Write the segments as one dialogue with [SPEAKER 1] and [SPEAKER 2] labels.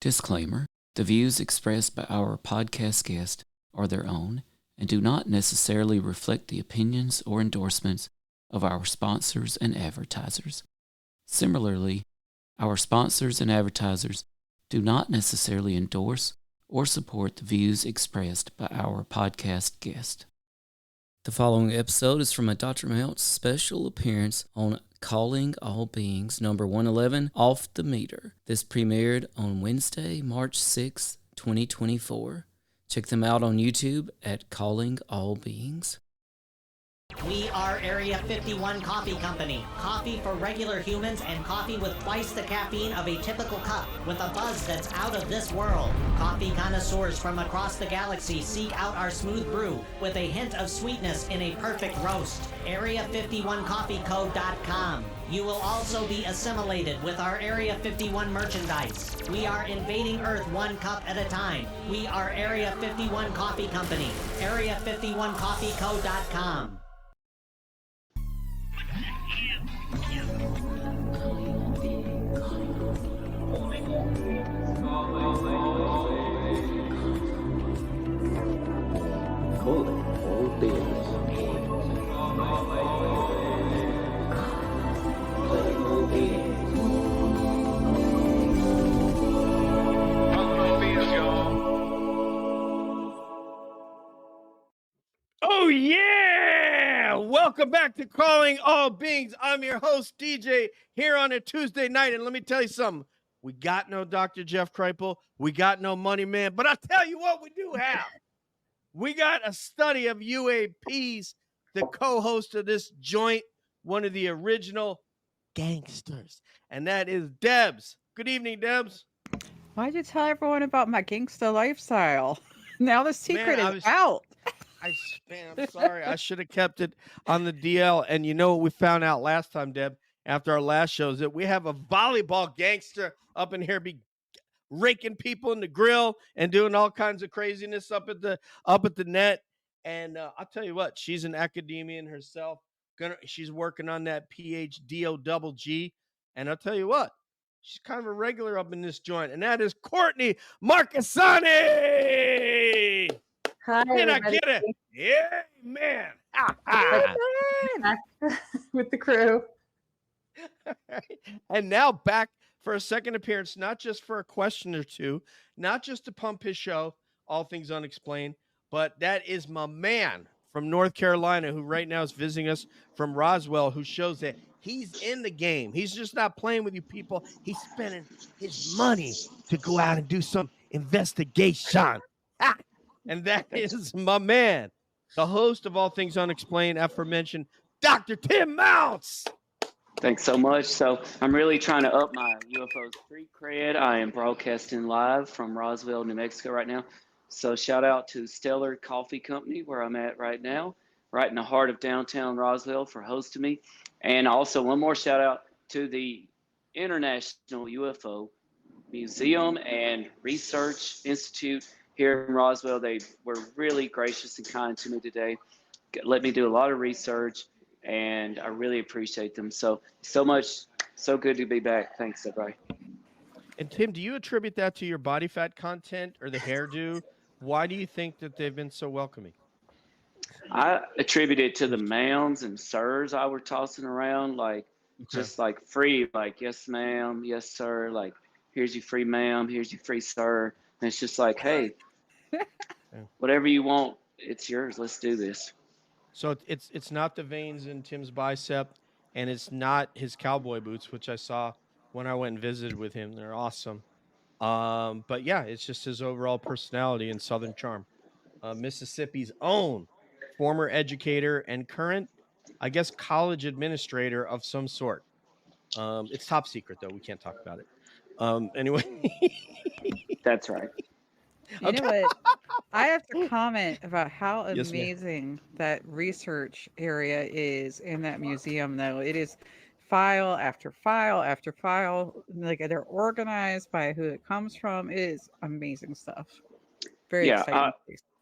[SPEAKER 1] Disclaimer: the views expressed by our podcast guest are their own and do not necessarily reflect the opinions or endorsements of our sponsors and advertisers. Similarly, our sponsors and advertisers do not necessarily endorse or support the views expressed by our podcast guest. The following episode is from a Dr. Mount's special appearance on Calling All Beings, number 111, Off the Meter. This premiered on Wednesday, March 6, 2024. Check them out on YouTube at Calling All Beings.
[SPEAKER 2] We are Area 51 Coffee Company. Coffee for regular humans and coffee with twice the caffeine of a typical cup with a buzz that's out of this world. Coffee connoisseurs from across the galaxy seek out our smooth brew with a hint of sweetness in a perfect roast. Area51coffeeco.com. You will also be assimilated with our Area 51 merchandise. We are invading Earth one cup at a time. We are Area 51 Coffee Company. Area51coffeeco.com.
[SPEAKER 3] Oh yeah! Welcome back to Calling All Beings. I'm your host, DJ, here on a Tuesday night. And let me tell you something. We got no Dr. Jeff Kripal. We got no Money Man. But I'll tell you what we do have. We got a study of UAPs, the co-host of this joint, one of the original gangsters. And that is Debs. Good evening, Debs.
[SPEAKER 4] Why'd you tell everyone about my gangsta lifestyle? Now the secret is out.
[SPEAKER 3] I'm sorry. I should have kept it on the DL. And you know what we found out last time, Deb, after our last show, is that we have a volleyball gangster up in here raking people in the grill and doing all kinds of craziness up at the net. And I'll tell you what, she's an academician herself. She's working on that PhD. And I'll tell you what, she's kind of a regular up in this joint, and that is Courtney Marcassani.
[SPEAKER 5] Hi,
[SPEAKER 3] Can I
[SPEAKER 5] everybody.
[SPEAKER 3] get it? Yeah, man.
[SPEAKER 5] With the crew.
[SPEAKER 3] And now back for a second appearance, not just for a question or two, not just to pump his show, All Things Unexplained, but that is my man from North Carolina who right now is visiting us from Roswell, who shows that he's in the game. He's just not playing with you people. He's spending his money to go out and do some investigation. And that is my man, the host of All Things Unexplained, aforementioned Dr. Tim Mounts.
[SPEAKER 6] Thanks so much. So I'm really trying to up my UFO street cred. I am broadcasting live from Roswell, New Mexico right now. So shout out to Stellar Coffee Company, where I'm at right now, right in the heart of downtown Roswell, for hosting me. And also one more shout out to the International UFO Museum and Research Institute here in Roswell. They were really gracious and kind to me today. Let me do a lot of research, and I really appreciate them. So much, so good to be back. Thanks, everybody.
[SPEAKER 3] And Tim, do you attribute that to your body fat content or the hairdo? Why do you think that they've been so welcoming?
[SPEAKER 6] I attribute it to the ma'ams and sirs I were tossing around, just like free, like, yes, ma'am, yes, sir, like, here's your free ma'am, here's your free sir. And it's just like, hey, whatever you want, it's yours. Let's do this.
[SPEAKER 3] So it's not the veins in Tim's bicep, and it's not his cowboy boots, which I saw when I went and visited with him. They're awesome. But yeah, it's just his overall personality and Southern charm. Mississippi's own former educator and current, I guess, college administrator of some sort. It's top secret, though. We can't talk about it. Anyway.
[SPEAKER 6] That's right.
[SPEAKER 4] You know what? I have to comment about how
[SPEAKER 3] Yes, ma'am.
[SPEAKER 4] amazing that research area is in that museum, though. It is file after file after file. Like, they're organized by who it comes from. It is amazing stuff. Very exciting.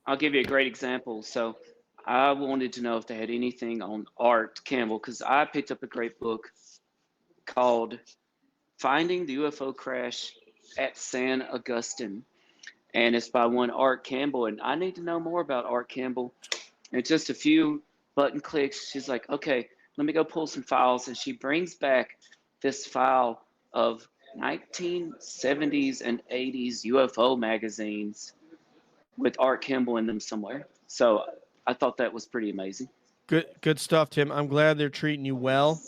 [SPEAKER 6] I'll give you a great example. So I wanted to know if they had anything on Art Campbell, because I picked up a great book called Finding the UFO Crash at San Augustine, and it's by one Art Campbell. And I need to know more about Art Campbell. And just a few button clicks, she's like, okay, let me go pull some files. And she brings back this file of 1970s and 80s UFO magazines with Art Campbell in them somewhere. So I thought that was pretty amazing.
[SPEAKER 3] Good stuff, Tim. I'm glad they're treating you well.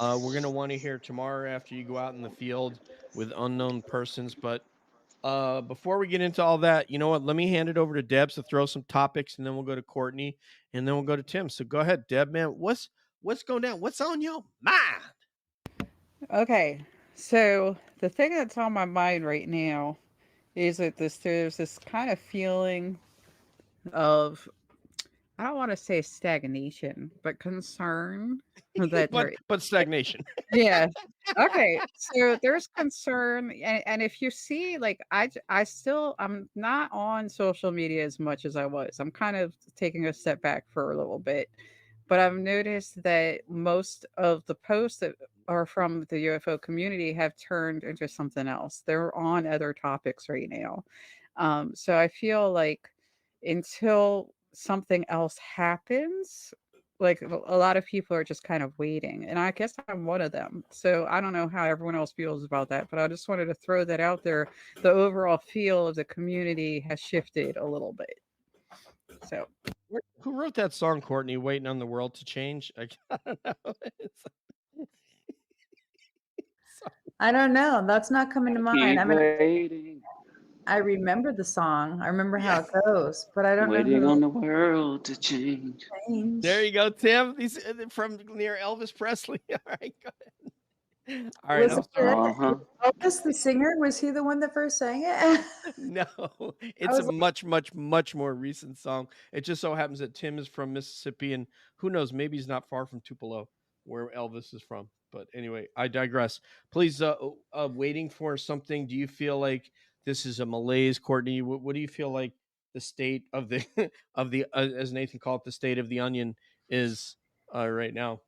[SPEAKER 3] We're going to want to hear tomorrow after you go out in the field with unknown persons. But before we get into all that, you know what? Let me hand it over to Deb to throw some topics, and then we'll go to Courtney, and then we'll go to Tim. So go ahead, Deb, man. What's going down? What's on your mind?
[SPEAKER 4] Okay, so the thing that's on my mind right now is that there's this kind of feeling of, I don't want to say stagnation, but concern that
[SPEAKER 3] but stagnation.
[SPEAKER 4] yeah. Okay. So there's concern, and if you see, like, I'm not on social media as much as I was. I'm kind of taking a step back for a little bit, but I've noticed that most of the posts that are from the UFO community have turned into something else. They're on other topics right now. So I feel like until something else happens, like a lot of people are just kind of waiting, and I guess I'm one of them. So I don't know how everyone else feels about that, but I just wanted to throw that out there. The overall feel of the community has shifted a little bit. So
[SPEAKER 3] Who wrote that song, Courtney? Waiting on the world to change. I don't know.
[SPEAKER 5] I don't know. That's not coming to mind. I mean,
[SPEAKER 6] Waiting,
[SPEAKER 5] I remember the song. I remember how it goes, but I don't know
[SPEAKER 6] waiting
[SPEAKER 5] who
[SPEAKER 6] on the world to change.
[SPEAKER 5] changed.
[SPEAKER 3] There you go, Tim. These from near Elvis Presley. All right, go ahead. All right,
[SPEAKER 5] Was
[SPEAKER 3] I'm sorry.
[SPEAKER 6] Uh-huh.
[SPEAKER 5] Elvis the singer? Was he the one that first sang it?
[SPEAKER 3] No, it's a
[SPEAKER 5] was
[SPEAKER 3] much more recent song. It just so happens that Tim is from Mississippi, and who knows, maybe he's not far from Tupelo, where Elvis is from. But anyway, I digress. Please, waiting for something. Do you feel like this is a malaise, Courtney? What do you feel like the state of the of the as Nathan called it, the state of the onion is right now?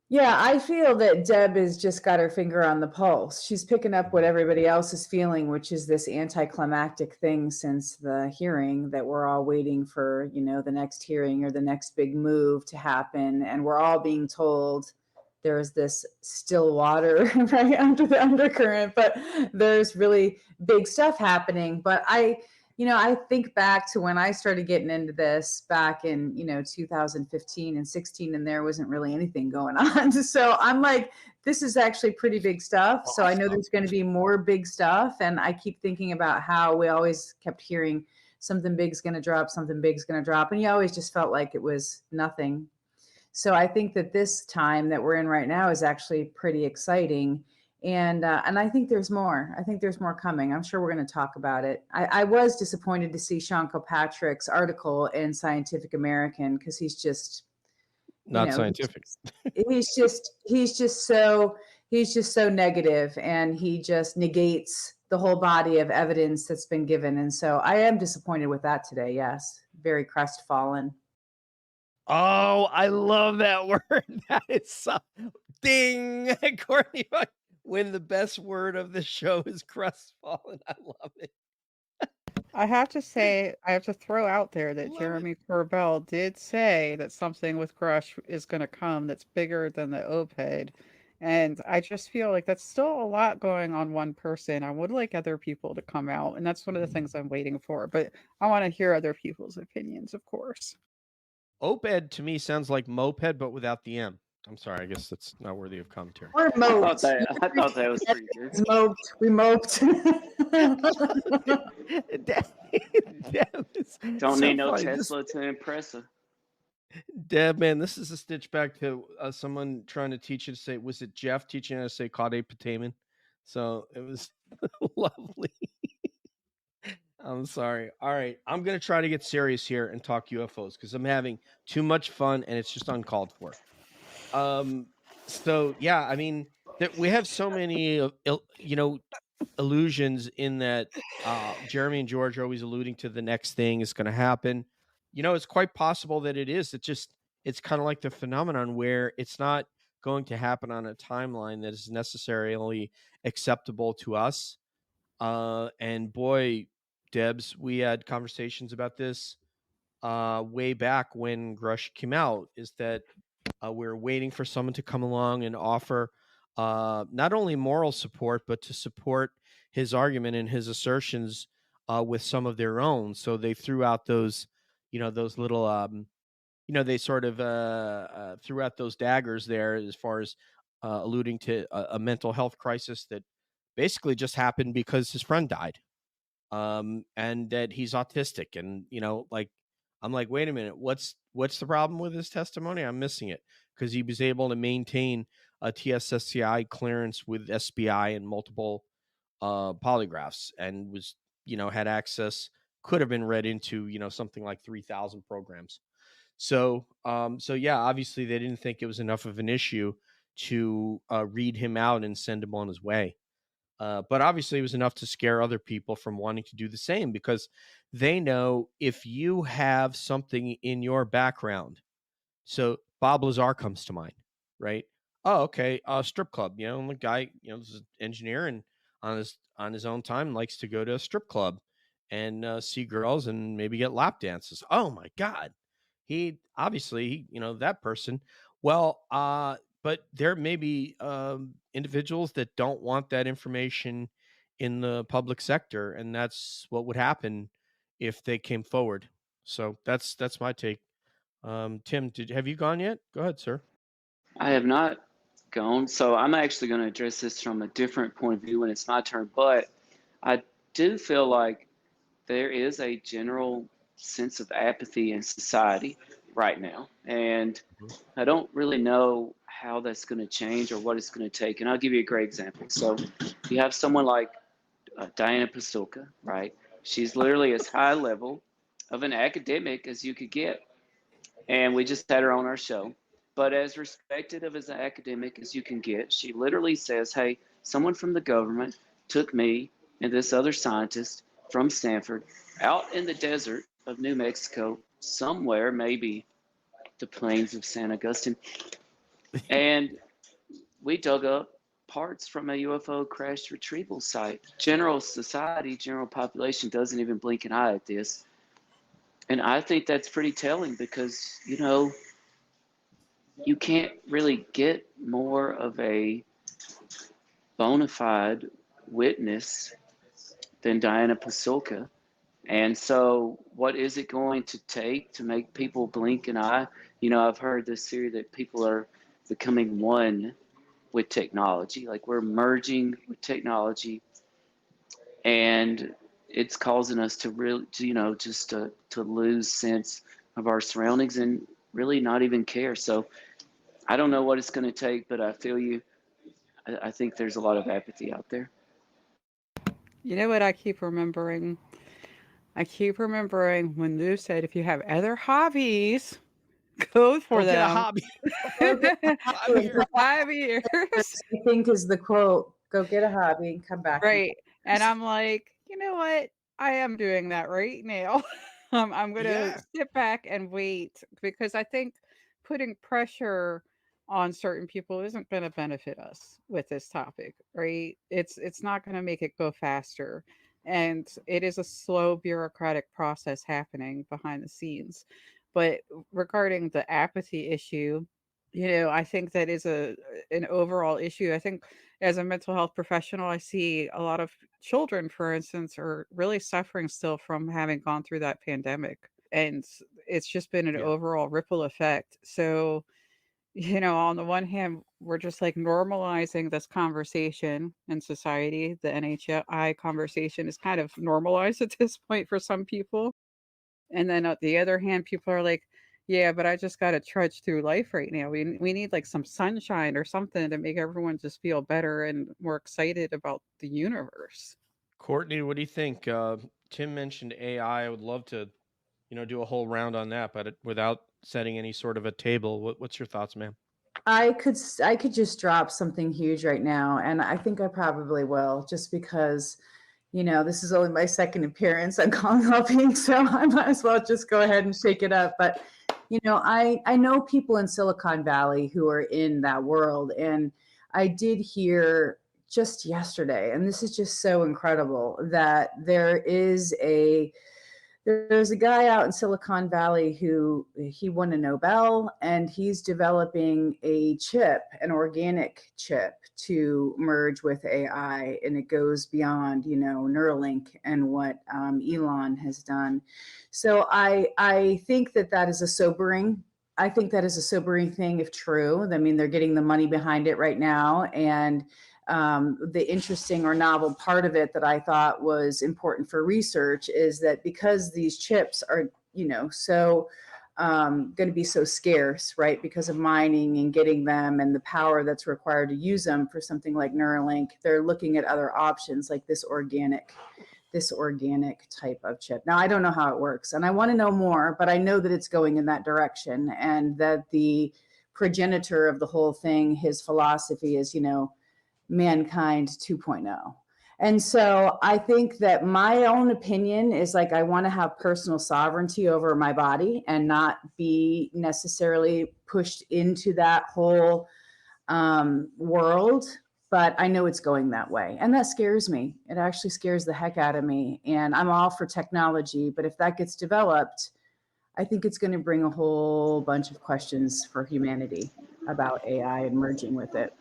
[SPEAKER 5] Yeah, I feel that Deb has just got her finger on the pulse. She's picking up what everybody else is feeling, which is this anticlimactic thing since the hearing that we're all waiting for, the next hearing or the next big move to happen. And we're all being told there's this still water right under the undercurrent, but there's really big stuff happening. But I think back to when I started getting into this back in, 2015 and 16, and there wasn't really anything going on. So I'm like, this is actually pretty big stuff. So I know there's going to be more big stuff. And I keep thinking about how we always kept hearing something big's going to drop, something big's going to drop. And you always just felt like it was nothing. So I think that this time that we're in right now is actually pretty exciting. And I think there's more. I think there's more coming. I'm sure we're going to talk about it. I was disappointed to see Sean Kilpatrick's article in Scientific American because he's just
[SPEAKER 3] Not scientific.
[SPEAKER 5] he's just so negative, and he just negates the whole body of evidence that's been given. And so I am disappointed with that today. Yes, very crestfallen.
[SPEAKER 3] Oh, I love that word. That is so ding, Courtney. When the best word of the show is crestfallen, I love it.
[SPEAKER 4] I have to say, I have to throw out there that
[SPEAKER 3] Love
[SPEAKER 4] Jeremy Corbell did say that something with Grush is going to come that's bigger than the OPED. And I just feel like that's still a lot going on one person. I would like other people to come out, and that's one of the things I'm waiting for. But I want to hear other people's opinions, of course.
[SPEAKER 3] Oped to me sounds like moped, but without the M. I'm sorry, I guess that's not worthy of commentary.
[SPEAKER 5] We're
[SPEAKER 6] I
[SPEAKER 5] moped.
[SPEAKER 6] thought that was pretty good.
[SPEAKER 5] It's moped. We moped.
[SPEAKER 3] Deb
[SPEAKER 6] Don't
[SPEAKER 3] so
[SPEAKER 6] need no
[SPEAKER 3] funny.
[SPEAKER 6] Tesla to impress her.
[SPEAKER 3] Deb, man, this is a stitch back to someone trying to teach you to say, was it Jeff teaching you how to say Kade Pataman? So it was lovely. I'm sorry. All right. I'm going to try to get serious here and talk UFOs because I'm having too much fun and it's just uncalled for. So, yeah, I mean, we have so many, illusions in that Jeremy and George are always alluding to the next thing is going to happen. It's quite possible that it is. It's kind of like the phenomenon where it's not going to happen on a timeline that is necessarily acceptable to us. And boy, Debs, we had conversations about this way back when Grush came out, is that we're waiting for someone to come along and offer not only moral support, but to support his argument and his assertions with some of their own. So they threw out those, those little, they sort of threw out those daggers there as far as alluding to a mental health crisis that basically just happened because his friend died, and that he's autistic. And I'm like, wait a minute, what's the problem with his testimony? I'm missing it, because he was able to maintain a TSSCI clearance with SBI and multiple polygraphs, and was had access, could have been read into something like 3,000 programs. So yeah, obviously they didn't think it was enough of an issue to read him out and send him on his way. But obviously it was enough to scare other people from wanting to do the same, because they know if you have something in your background. So Bob Lazar comes to mind, right? Oh, okay. Strip club, the guy, this is an engineer, and on his own time likes to go to a strip club and see girls and maybe get lap dances. Oh my God. He obviously, that person. Well, but there may be individuals that don't want that information in the public sector, and that's what would happen if they came forward. So that's my take. Tim, have you gone yet? Go ahead, sir.
[SPEAKER 6] I have not gone, so I'm actually going to address this from a different point of view when it's my turn. But I do feel like there is a general sense of apathy in society right now, and I don't really know how that's going to change or what it's going to take. And I'll give you a great example. So you have someone like Diana Pasulka, right? She's literally as high level of an academic as you could get, and we just had her on our show. But as respected of as an academic as you can get, she literally says, hey, someone from the government took me and this other scientist from Stanford out in the desert of New Mexico, somewhere, maybe the plains of San Augustine, and we dug up parts from a UFO crash retrieval site. General society, general population doesn't even blink an eye at this. And I think that's pretty telling, because, you can't really get more of a bona fide witness than Diana Pasulka. And so what is it going to take to make people blink an eye? I've heard this theory that people are becoming one with technology, like we're merging with technology, and it's causing us to really, just to lose sense of our surroundings and really not even care. So I don't know what it's going to take, but I feel you. I think there's a lot of apathy out there.
[SPEAKER 4] You know what I keep remembering? I keep remembering when Lou said, if you have other hobbies, go for
[SPEAKER 3] Get a
[SPEAKER 4] them.
[SPEAKER 3] hobby.
[SPEAKER 4] For 5 years.
[SPEAKER 5] I think is the quote, go get a hobby and come back.
[SPEAKER 4] Right. And I'm like, you know what? I am doing that right now. I'm going to sit back and wait, because I think putting pressure on certain people isn't going to benefit us with this topic, right? It's not going to make it go faster. And it is a slow bureaucratic process happening behind the scenes. But regarding the apathy issue, I think that is an overall issue. I think as a mental health professional, I see a lot of children, for instance, are really suffering still from having gone through that pandemic. And it's just been an overall ripple effect. So, on the one hand, we're just like normalizing this conversation in society. The NHI conversation is kind of normalized at this point for some people. And then on the other hand, people are like, yeah, but I just got to trudge through life right now. We need like some sunshine or something to make everyone just feel better and more excited about the universe.
[SPEAKER 3] Courtney, what do you think? Tim mentioned AI. I would love to, do a whole round on that, but without setting any sort of a table. What's your thoughts, ma'am?
[SPEAKER 5] I could just drop something huge right now, and I think I probably will, just because, this is only my second appearance on Calling All Beings, so I might as well just go ahead and shake it up. But I know people in Silicon Valley who are in that world, and I did hear just yesterday, and this is just so incredible that there's a guy out in Silicon Valley who he won a Nobel, and he's developing a chip, an organic chip, to merge with AI, and it goes beyond, Neuralink and what Elon has done. So I think that is a sobering. I think that is a sobering thing if true. I mean, they're getting the money behind it right now, and the interesting or novel part of it that I thought was important for research is that because these chips are, so going to be so scarce, right? Because of mining and getting them and the power that's required to use them for something like Neuralink, they're looking at other options like this organic type of chip. Now, I don't know how it works, and I want to know more, but I know that it's going in that direction, and that the progenitor of the whole thing, his philosophy is, mankind 2.0. And so I think that my own opinion is like, I want to have personal sovereignty over my body and not be necessarily pushed into that whole world. But I know it's going that way. And that scares me. It actually scares the heck out of me. And I'm all for technology, but if that gets developed, I think it's going to bring a whole bunch of questions for humanity about AI and merging with it.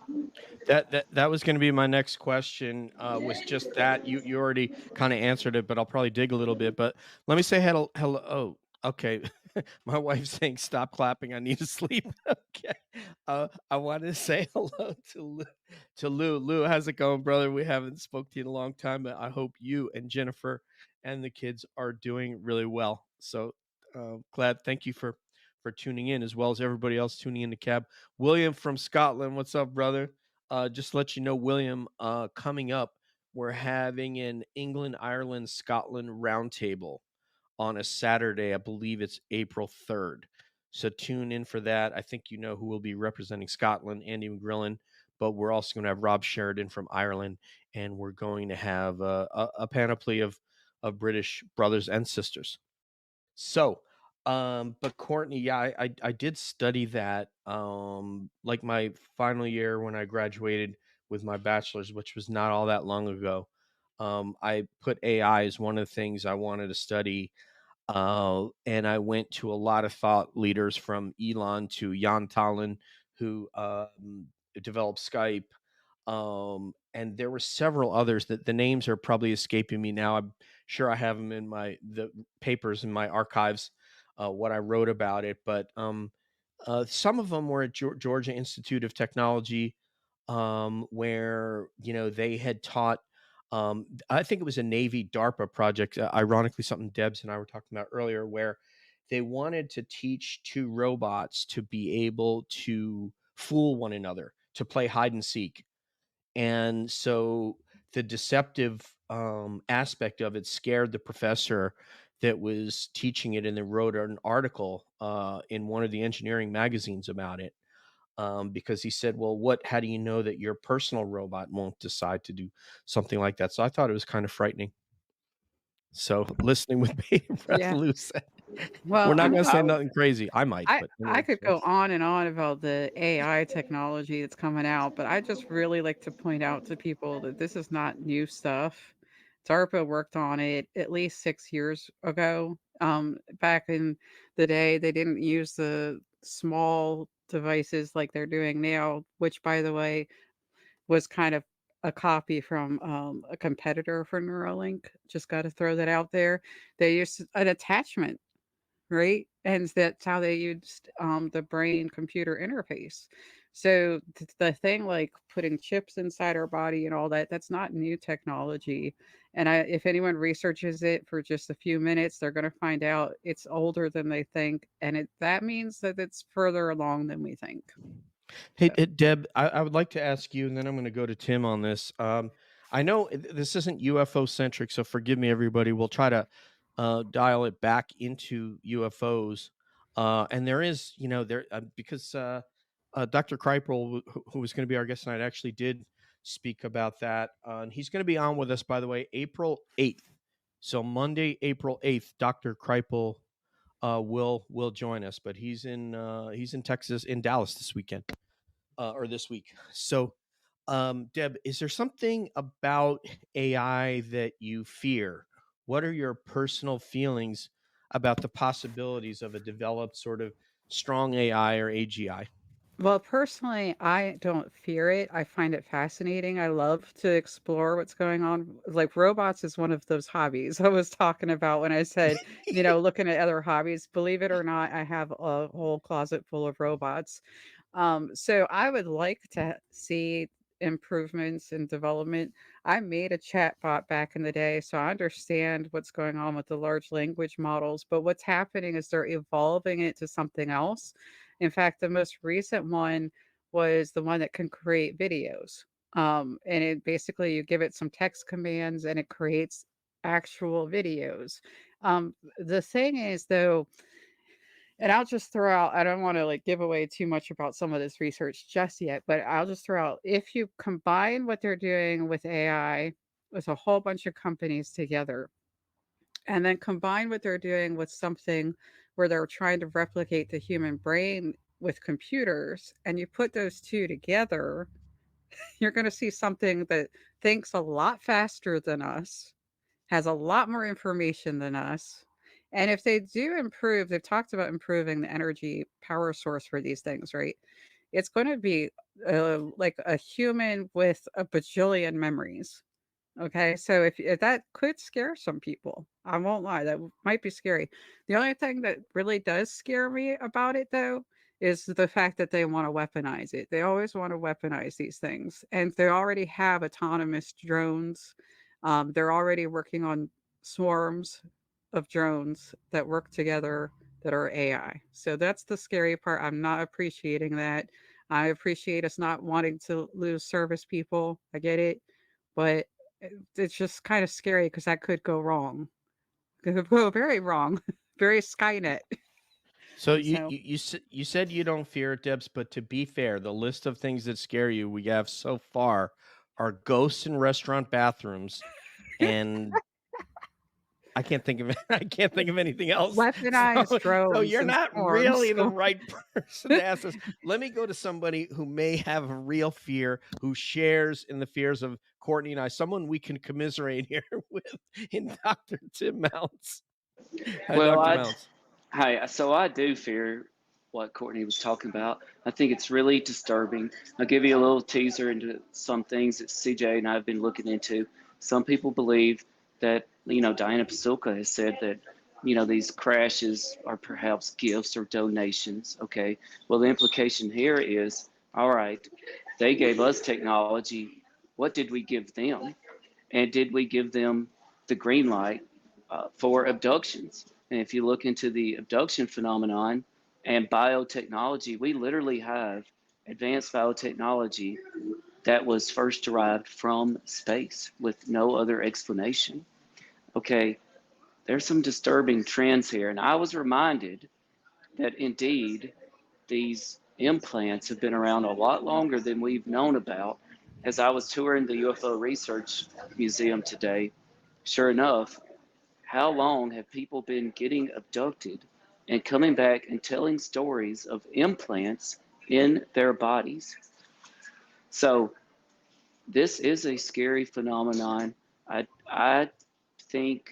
[SPEAKER 3] That was going to be my next question. Was just that you already kind of answered it, but I'll probably dig a little bit. But let me say hello. Oh, okay. My wife's saying stop clapping. I need to sleep. Okay. I wanted to say hello to Lou. Lou, how's it going, brother? We haven't spoke to you in a long time, but I hope you and Jennifer and the kids are doing really well. So glad. Thank you for tuning in, as well as everybody else tuning in to Cab. William from Scotland, what's up, brother? Just to let you know, William, coming up, we're having an England, Ireland, Scotland roundtable on a Saturday. I believe it's April 3rd. So tune in for that. I think you know who will be representing Scotland, Andy McGrillen, but we're also going to have Rob Sheridan from Ireland, and we're going to have a panoply of British brothers and sisters. So, but Courtney, yeah, I did study that, like my final year when I graduated with my bachelor's, which was not all that long ago. I put AI as one of the things I wanted to study. And I went to a lot of thought leaders, from Elon to Jan Tallinn, who developed Skype. And there were several others that the names are probably escaping me now. I'm sure I have them in the papers in my archives, what I wrote about it. But some of them were at Georgia Institute of Technology, where they had taught. I think it was a Navy DARPA project. Ironically, something Debs and I were talking about earlier, where they wanted to teach two robots to be able to fool one another, to play hide and seek. And so the deceptive aspect of it scared the professor that was teaching it, and then wrote an article in one of the engineering magazines about it, because he said, well, how do you know that your personal robot won't decide to do something like that? So I thought it was kind of frightening. So listening with bated breath,
[SPEAKER 4] Yeah.
[SPEAKER 3] Lou said,
[SPEAKER 4] Well,
[SPEAKER 3] we're not going to say
[SPEAKER 4] I
[SPEAKER 3] nothing crazy. I might, but
[SPEAKER 4] I could go on and on about the AI technology that's coming out, but I just really like to point out to people that this is not new stuff. DARPA worked on it at least 6 years ago. Back in the day, they didn't use the small devices like they're doing now, which, by the way, was kind of a copy from a competitor for Neuralink. Just got to throw that out there. They used an attachment, right? And that's how they used the brain computer interface. So the thing like putting chips inside our body and all that, that's not new technology. And if anyone researches it for just a few minutes, they're going to find out it's older than they think. And that means that it's further along than we think.
[SPEAKER 3] Hey, Deb, I would like to ask you, and then I'm going to go to Tim on this. I know this isn't UFO centric, so forgive me, everybody. We'll try to dial it back into UFOs. And there is, because Dr. Kreipel, who was going to be our guest tonight, actually did speak about that. And he's going to be on with us, by the way, April 8th. So Monday, April 8th, Dr. Kreipel will join us, but he's in Texas, in Dallas this weekend, or this week. So Deb, is there something about AI that you fear? What are your personal feelings about the possibilities of a developed sort of strong AI or AGI?
[SPEAKER 4] Well, personally, I don't fear it. I find it fascinating. I love to explore what's going on. Like robots is one of those hobbies I was talking about when I said, looking at other hobbies. Believe it or not, I have a whole closet full of robots. So I would like to see improvements and development. I made a chat bot back in the day, so I understand what's going on with the large language models, but what's happening is they're evolving it to something else. In fact, the most recent one was the one that can create videos. And it basically you give it some text commands and it creates actual videos. The thing is though, and I'll just throw out, I don't want to like give away too much about some of this research just yet, but I'll just throw out if you combine what they're doing with AI with a whole bunch of companies together, and then combine what they're doing with something where they're trying to replicate the human brain with computers, and you put those two together, you're going to see something that thinks a lot faster than us, has a lot more information than us. And if they do improve, they've talked about improving the energy power source for these things, right? It's going to be like a human with a bajillion memories. Okay, so if that could scare some people, I won't lie, that might be scary. The only thing that really does scare me about it, though, is the fact that they want to weaponize it. They always want to weaponize these things, and they already have autonomous drones. They're already working on swarms of drones that work together that are AI. So that's the scary part. I'm not appreciating that. I appreciate us not wanting to lose service people. I get it, but it's just kind of scary because that could go wrong. It could go very wrong, very Skynet.
[SPEAKER 3] So
[SPEAKER 4] So
[SPEAKER 3] you said you don't fear it, Debs, but to be fair, the list of things that scare you we have so far are ghosts in restaurant bathrooms, and I can't think of I can't think of anything else.
[SPEAKER 4] weaponized
[SPEAKER 3] So
[SPEAKER 4] drones
[SPEAKER 3] you're
[SPEAKER 4] and
[SPEAKER 3] not
[SPEAKER 4] storms.
[SPEAKER 3] really the right person to ask this. Let me go to somebody who may have a real fear, who shares in the fears of Courtney and I, someone we can commiserate here with in Dr. Tim Mounts. Hi,
[SPEAKER 6] Well,
[SPEAKER 3] Dr. Mounts.
[SPEAKER 6] hi. So I do fear what Courtney was talking about. I think it's really disturbing. I'll give you a little teaser into some things that CJ and I have been looking into. Some people believe that, Diana Pasulka has said that, these crashes are perhaps gifts or donations. Okay. Well, the implication here is, all right, they gave us technology. What did we give them? And did we give them the green light for abductions? And if you look into the abduction phenomenon and biotechnology, we literally have advanced biotechnology that was first derived from space with no other explanation. Okay, there's some disturbing trends here. And I was reminded that indeed these implants have been around a lot longer than we've known about. As I was touring the UFO Research Museum today, sure enough, how long have people been getting abducted and coming back and telling stories of implants in their bodies? So this is a scary phenomenon. I think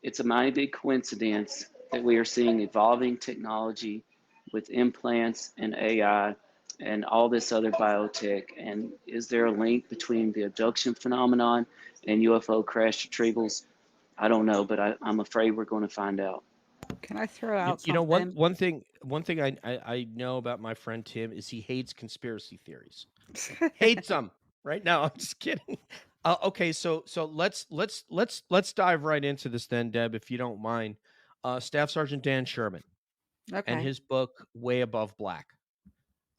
[SPEAKER 6] it's a mighty big coincidence that we are seeing evolving technology with implants and AI and all this other biotech. And is there a link between the abduction phenomenon and UFO crash retrievals? I don't know, but I'm afraid we're going to find out.
[SPEAKER 4] Can I throw out
[SPEAKER 3] You know, one
[SPEAKER 4] something?
[SPEAKER 3] one thing one thing I know about my friend Tim is he hates conspiracy theories. Hates them. Right now, I'm just kidding. Okay, so let's dive right into this then, Deb, if you don't mind. Staff Sergeant Dan Sherman and
[SPEAKER 4] Okay.
[SPEAKER 3] his book Way Above Black.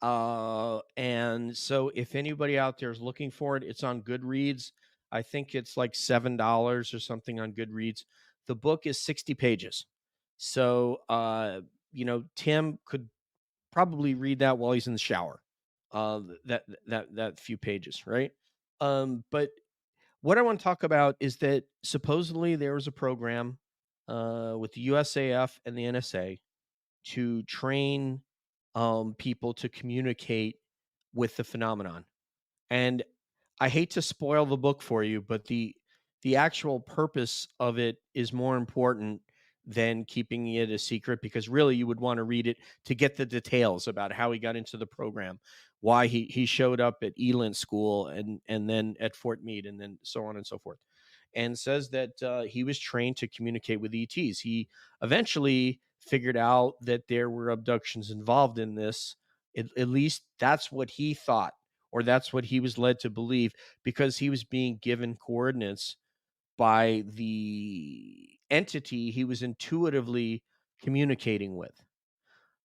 [SPEAKER 3] And so if anybody out there is looking for it, it's on Goodreads. I think it's like $7 or something on Goodreads. The book is 60 pages. So Tim could probably read that while he's in the shower. That few pages, right? But what I want to talk about is that supposedly there was a program with the USAF and the NSA to train people to communicate with the phenomenon. And I hate to spoil the book for you, but the actual purpose of it is more important than keeping it a secret, because really you would want to read it to get the details about how he got into the program, why he showed up at Elin School and then at Fort Meade, and then so on and so forth. And says that he was trained to communicate with ETs. He eventually figured out that there were abductions involved in this. At least that's what he thought, or that's what he was led to believe, because he was being given coordinates by the entity he was intuitively communicating with.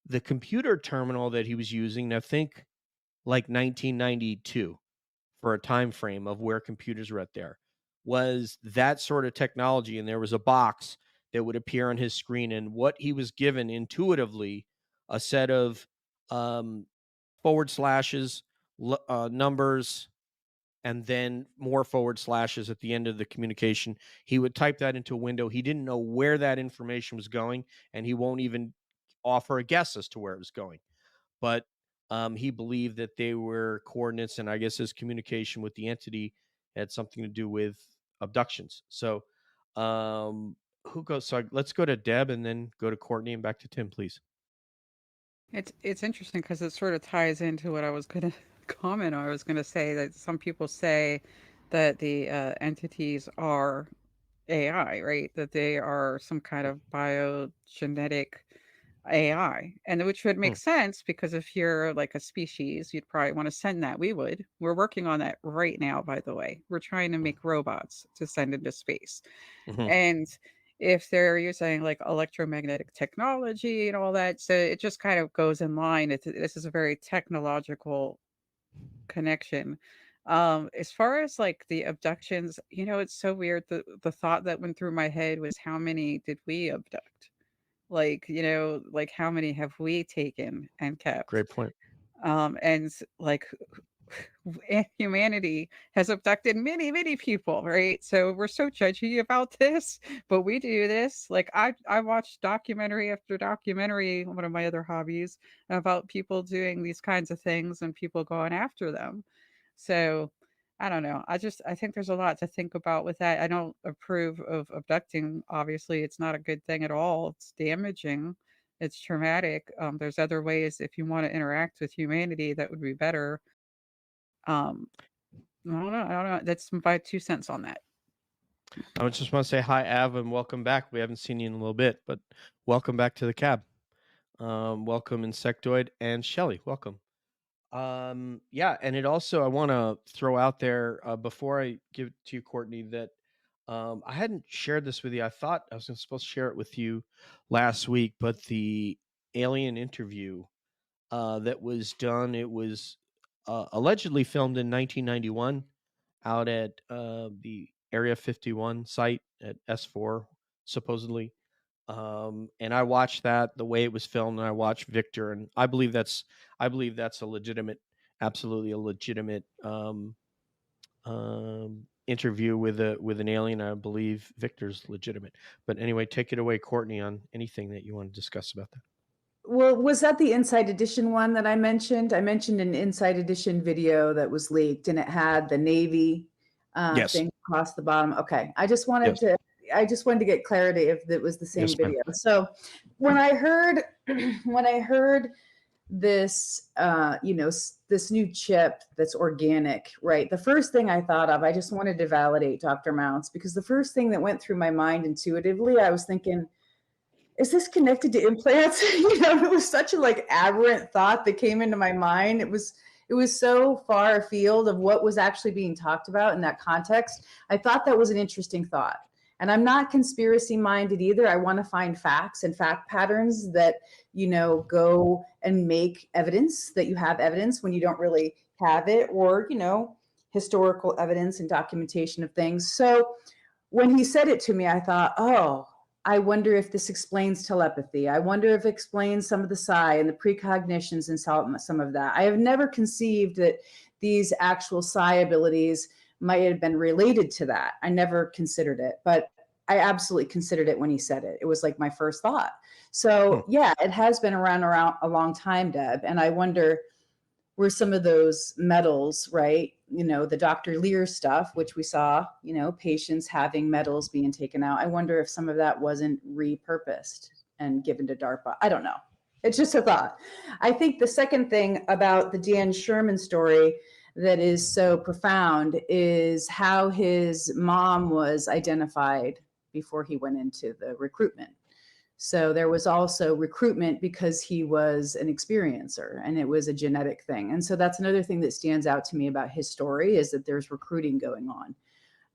[SPEAKER 3] The computer terminal that he was using, now think like 1992 for a time frame of where computers were at there, was that sort of technology. And there was a box that would appear on his screen, and what he was given intuitively, a set of forward slashes, numbers, and then more forward slashes at the end of the communication. He would type that into a window. He didn't know where that information was going, and he won't even offer a guess as to where it was going. But he believed that they were coordinates, and I guess his communication with the entity had something to do with abductions. So who goes? So let's go to Deb and then go to Courtney and back to Tim, please.
[SPEAKER 4] It's interesting because it sort of ties into what I was going to comment on. I was going to say that some people say that the entities are AI, right? That they are some kind of biogenetic AI, and which would make sense because if you're like a species, you'd probably want to send that. We would. We're working on that right now, by the way. We're trying to make robots to send into space. And if they're using like electromagnetic technology and all that, so it just kind of goes in line. This is a very technological connection. As far as like the abductions, it's so weird. The thought that went through my head was, how many did we abduct? Like, like how many have we taken and kept?
[SPEAKER 3] Great point.
[SPEAKER 4] And like humanity has abducted many, many people, right? So we're so judgy about this, but we do this. Like I watched documentary after documentary, one of my other hobbies, about people doing these kinds of things and people going after them. So I don't know. I think there's a lot to think about with that. I don't approve of abducting. Obviously, it's not a good thing at all. It's damaging. It's traumatic. There's other ways if you want to interact with humanity that would be better. I don't know. I don't know. That's my 2 cents on that.
[SPEAKER 3] I just want to say hi, Av, and welcome back. We haven't seen you in a little bit, but welcome back to the cab. Welcome, Insectoid, and Shelly. Welcome. Yeah, and it also, I want to throw out there before I give it to you, Courtney, that I hadn't shared this with you. I thought I was supposed to share it with you last week, but the alien interview that was done, it was allegedly filmed in 1991 out at the Area 51 site at S4, supposedly. And I watched that the way it was filmed, and I watched Victor, and I believe that's a legitimate, absolutely a legitimate interview with an alien. I believe Victor's legitimate. But anyway, take it away, Courtney, on anything that you want to discuss about that.
[SPEAKER 5] Well, was that the Inside Edition one that I mentioned? I mentioned an Inside Edition video that was leaked, and it had the Navy
[SPEAKER 3] Yes.
[SPEAKER 5] thing across the bottom. Okay, I just wanted to get clarity if it was the same
[SPEAKER 3] Yes, ma'am.
[SPEAKER 5] video. So when I heard this, this new chip that's organic, right? The first thing I thought of, I just wanted to validate Dr. Mounts, because the first thing that went through my mind intuitively, I was thinking, is this connected to implants? It was such a aberrant thought that came into my mind. It was so far afield of what was actually being talked about in that context. I thought that was an interesting thought. And I'm not conspiracy minded either. I want to find facts and fact patterns that, go and make evidence that you have evidence when you don't really have it, or, historical evidence and documentation of things. So when he said it to me, I thought, oh, I wonder if this explains telepathy. I wonder if it explains some of the psi and the precognitions and some of that. I have never conceived that these actual psi abilities might have been related to that. I never considered it, but I absolutely considered it when he said it. It was like my first thought. So yeah, it has been around a long time, Deb. And I wonder where some of those metals, right, the Dr. Lear stuff, which we saw, patients having metals being taken out. I wonder if some of that wasn't repurposed and given to DARPA. I don't know. It's just a thought. I think the second thing about the Dan Sherman story that is so profound is how his mom was identified before he went into the recruitment. So there was also recruitment because he was an experiencer, and it was a genetic thing. And so that's another thing that stands out to me about his story, is that there's recruiting going on.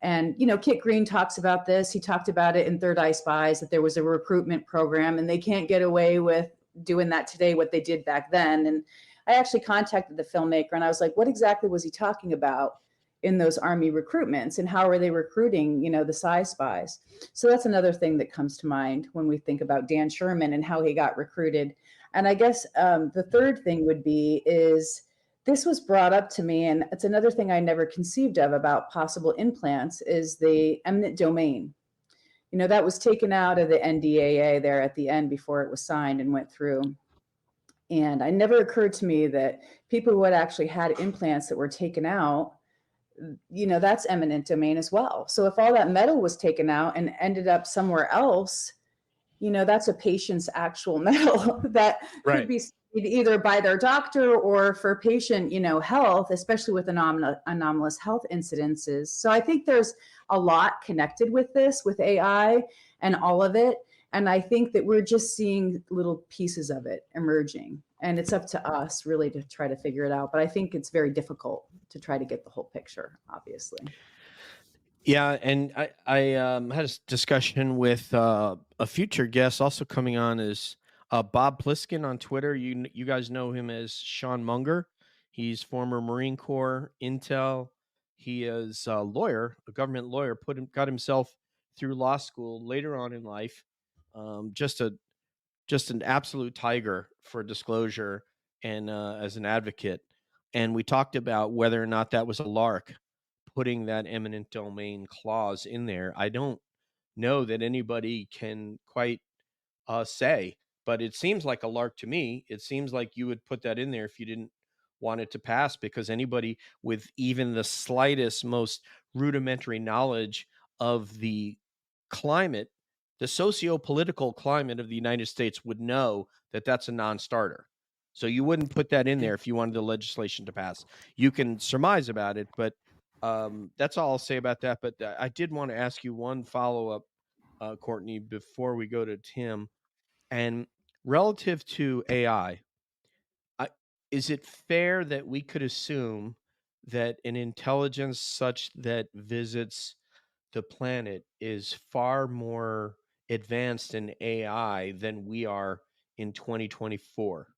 [SPEAKER 5] And, Kit Green talks about this. He talked about it in Third Eye Spies, that there was a recruitment program, and they can't get away with doing that today, what they did back then. And I actually contacted the filmmaker, and I was like, what exactly was he talking about in those Army recruitments, and how are they recruiting, the Psi spies? So that's another thing that comes to mind when we think about Dan Sherman and how he got recruited. And I guess the third thing would be is this was brought up to me, and it's another thing I never conceived of about possible implants, is the eminent domain. That was taken out of the NDAA there at the end before it was signed and went through. And it never occurred to me that people who had actually had implants that were taken out, that's eminent domain as well. So if all that metal was taken out and ended up somewhere else, that's a patient's actual metal that could be either by their doctor or for patient, health, especially with anomalous health incidences. So I think there's a lot connected with this, with AI and all of it. And I think that we're just seeing little pieces of it emerging. And it's up to us really to try to figure it out. But I think it's very difficult to try to get the whole picture, obviously.
[SPEAKER 3] Yeah, and I had a discussion with a future guest also coming on, is Bob Pliskin on Twitter. You guys know him as Sean Munger. He's former Marine Corps, Intel. He is a lawyer, a government lawyer. Got himself through law school later on in life. Just an absolute tiger for disclosure and as an advocate. And we talked about whether or not that was a lark, putting that eminent domain clause in there. I don't know that anybody can quite say, but it seems like a lark to me. It seems like you would put that in there if you didn't want it to pass, because anybody with even the slightest, most rudimentary knowledge of the climate, the socio-political climate of the United States, would know that that's a non-starter. So you wouldn't put that in there if you wanted the legislation to pass. You can surmise about it, but that's all I'll say about that. But I did want to ask you one follow-up, Courtney, before we go to Tim. And relative to AI, is it fair that we could assume that an intelligence such that visits the planet is far more advanced in AI than we are in 2024?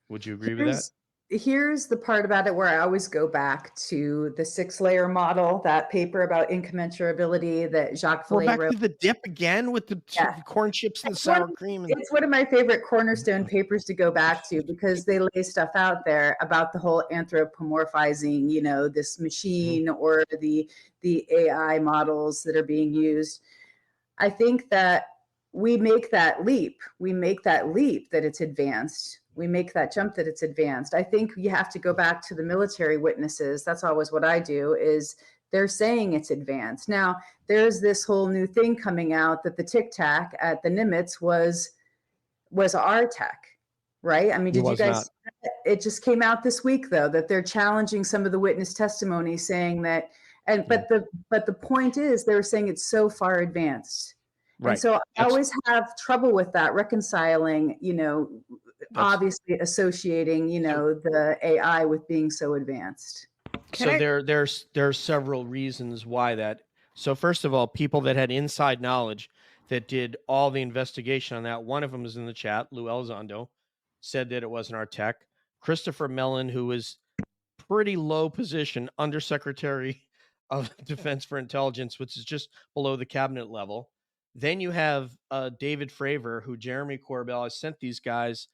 [SPEAKER 3] Would you agree with that?
[SPEAKER 5] Here's the part about it where I always go back to the 6-layer model, that paper about incommensurability that Jacques Vallée
[SPEAKER 3] back
[SPEAKER 5] wrote.
[SPEAKER 3] to the dip again with the corn chips and the sour cream.
[SPEAKER 5] It's one of my favorite cornerstone papers to go back to, because they lay stuff out there about the whole anthropomorphizing, this machine or the AI models that are being used. I think that we make that leap. That it's advanced. We make that jump that it's advanced. I think you have to go back to the military witnesses. That's always what I do, is they're saying it's advanced. Now, there's this whole new thing coming out that the Tic Tac at the Nimitz was our tech, right? I mean, did you guys? It just came out this week, though, that they're challenging some of the witness testimony, saying that. But the point is, they were saying it's so far advanced. Right. And so I always have trouble with that, reconciling, obviously associating, the AI with being so advanced.
[SPEAKER 3] So there's several reasons why that. So first of all, people that had inside knowledge that did all the investigation on that. One of them is in the chat, Lue Elizondo, said that it wasn't our tech. Christopher Mellon, who is pretty low position, Undersecretary of Defense for Intelligence, which is just below the cabinet level. Then you have David Fravor, who Jeremy Corbell has sent these guys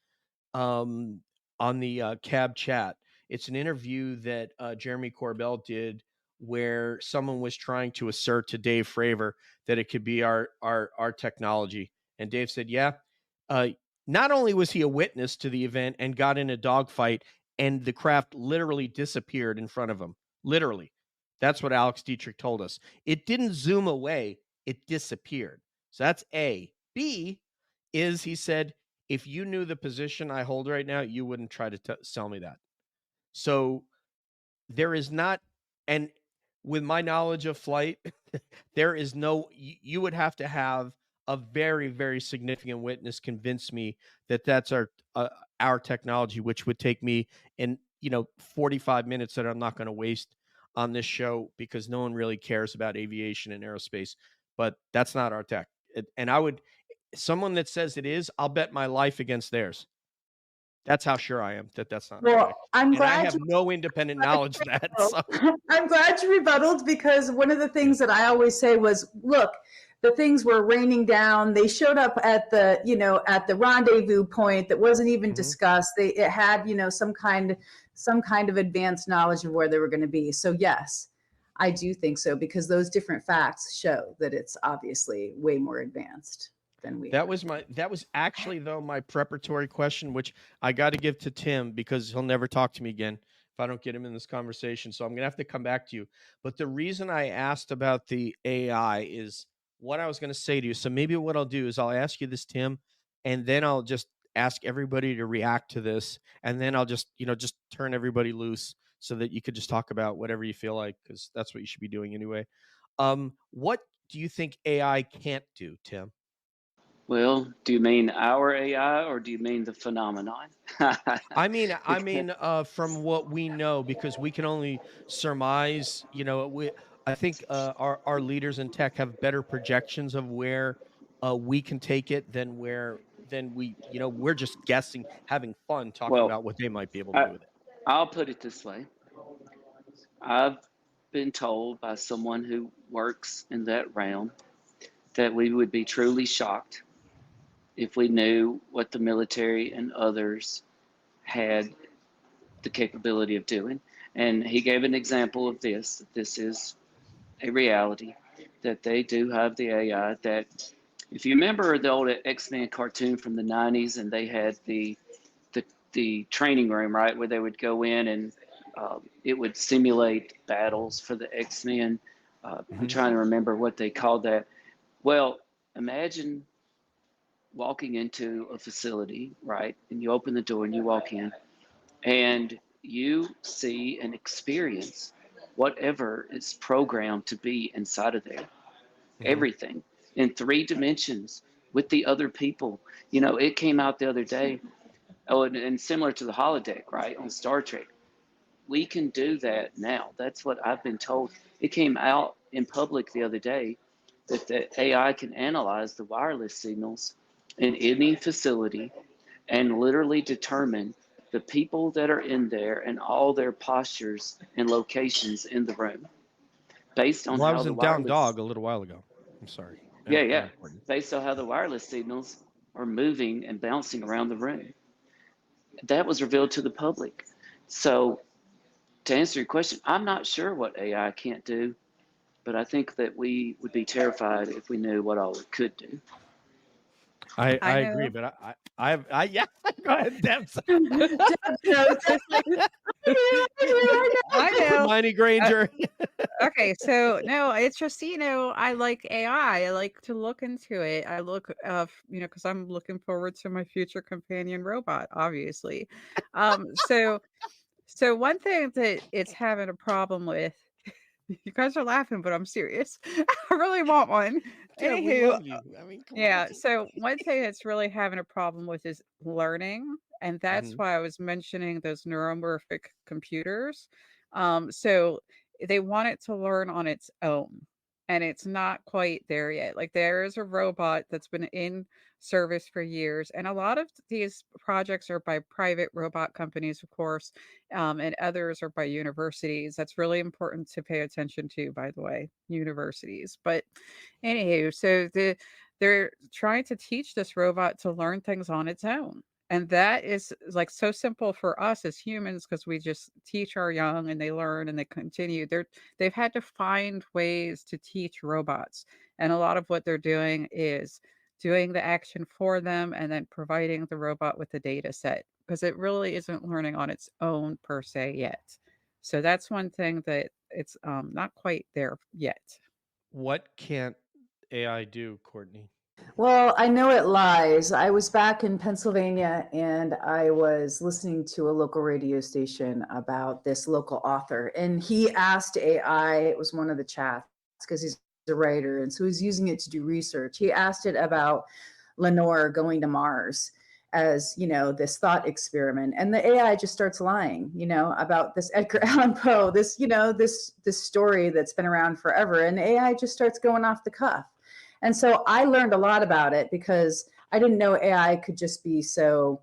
[SPEAKER 3] on the cab chat. It's an interview that Jeremy Corbell did where someone was trying to assert to Dave Fravor that it could be our technology. And Dave said, yeah. Not only was he a witness to the event and got in a dogfight, and the craft literally disappeared in front of him. Literally. That's what Alex Dietrich told us. It didn't zoom away, it disappeared. So that's A. B is, he said, if you knew the position I hold right now, you wouldn't try to sell me that. So there is not, and with my knowledge of flight, there is no, you would have to have a very, very significant witness convince me that that's our technology, which would take me in, 45 minutes that I'm not going to waste on this show because no one really cares about aviation and aerospace, but that's not our tech. And someone that says it is, I'll bet my life against theirs. That's how sure I am that that's not our
[SPEAKER 5] Well,
[SPEAKER 3] tech.
[SPEAKER 5] I'm
[SPEAKER 3] And I
[SPEAKER 5] glad
[SPEAKER 3] have no independent knowledge of that. So.
[SPEAKER 5] I'm glad you rebutted, because one of the things that I always say was, look, the things were raining down. They showed up at the, at the rendezvous point that wasn't even discussed. It had, some kind of advanced knowledge of where they were going to be. So yes, I do think so, because those different facts show that it's obviously way more advanced than we are.
[SPEAKER 3] That was actually, though, my preparatory question, which I got to give to Tim because he'll never talk to me again if I don't get him in this conversation. So I'm going to have to come back to you. But the reason I asked about the AI is what I was going to say to you. So maybe what I'll do is I'll ask you this, Tim, and then I'll just ask everybody to react to this. And then I'll just turn everybody loose so that you could just talk about whatever you feel like, because that's what you should be doing anyway. What do you think AI can't do, Tim?
[SPEAKER 6] Well, do you mean our AI or do you mean the phenomenon?
[SPEAKER 3] I mean, from what we know, because we can only surmise. I think our leaders in tech have better projections of where we can take it than we. We're just guessing, having fun, talking
[SPEAKER 6] Well,
[SPEAKER 3] about what they might be able to do with it.
[SPEAKER 6] I'll put it this way. I've been told by someone who works in that realm that we would be truly shocked if we knew what the military and others had the capability of doing. And he gave an example of this, that this is a reality, that they do have the AI that, if you remember the old X-Men cartoon from the 90s, and they had the training room, right, where they would go in and it would simulate battles for the X-Men. I'm trying to remember what they called that. Well, imagine walking into a facility, right, and you open the door and you walk in and you see and experience whatever is programmed to be inside of there. Everything in 3 dimensions with the other people. It came out the other day. Oh, and similar to the holodeck, right, on Star Trek. We can do that now. That's what I've been told. It came out in public the other day that the AI can analyze the wireless signals in any facility and literally determine the people that are in there and all their postures and locations in the room based on
[SPEAKER 3] Well, I
[SPEAKER 6] how
[SPEAKER 3] was
[SPEAKER 6] the
[SPEAKER 3] in Down
[SPEAKER 6] wireless
[SPEAKER 3] Dog a little while ago. I'm sorry.
[SPEAKER 6] yeah based on how the wireless signals are moving and bouncing around the room. That was revealed to the public. So to answer your question, I'm not sure what AI can't do, but I think that we would be terrified if we knew what all it could do.
[SPEAKER 3] I
[SPEAKER 4] I
[SPEAKER 3] agree,
[SPEAKER 4] know.
[SPEAKER 3] but I yeah. Go ahead, Debs.
[SPEAKER 4] I know.
[SPEAKER 3] Hermione Granger.
[SPEAKER 4] Okay, so no, it's just, I like AI. I like to look into it. I look, because I'm looking forward to my future companion robot, obviously. So one thing that it's having a problem with, you guys are laughing, but I'm serious. I really want one.
[SPEAKER 3] Yeah, we
[SPEAKER 4] Anywho,
[SPEAKER 3] love you. I mean, come on.
[SPEAKER 4] yeah. So one thing that's really having a problem with is learning, and that's why I was mentioning those neuromorphic computers. So they want it to learn on its own, and it's not quite there yet. Like, there is a robot that's been in service for years, and a lot of these projects are by private robot companies, of course, and others are by universities. That's really important to pay attention to, by the way, universities. But anywho, so they're trying to teach this robot to learn things on its own. And that is like so simple for us as humans, because we just teach our young and they learn and they continue. They've had to find ways to teach robots. And a lot of what they're doing is doing the action for them and then providing the robot with the data set, because it really isn't learning on its own per se yet. So that's one thing that it's not quite there yet.
[SPEAKER 3] What can't AI do, Courtney?
[SPEAKER 5] Well, I know it lies. I was back in Pennsylvania and I was listening to a local radio station about this local author. And he asked AI, it was one of the chats, because he's a writer. And so he's using it to do research. He asked it about Lenore going to Mars as, this thought experiment. And the AI just starts lying, about this Edgar Allan Poe, this, this story that's been around forever. And AI just starts going off the cuff. And so I learned a lot about it because I didn't know AI could just be so,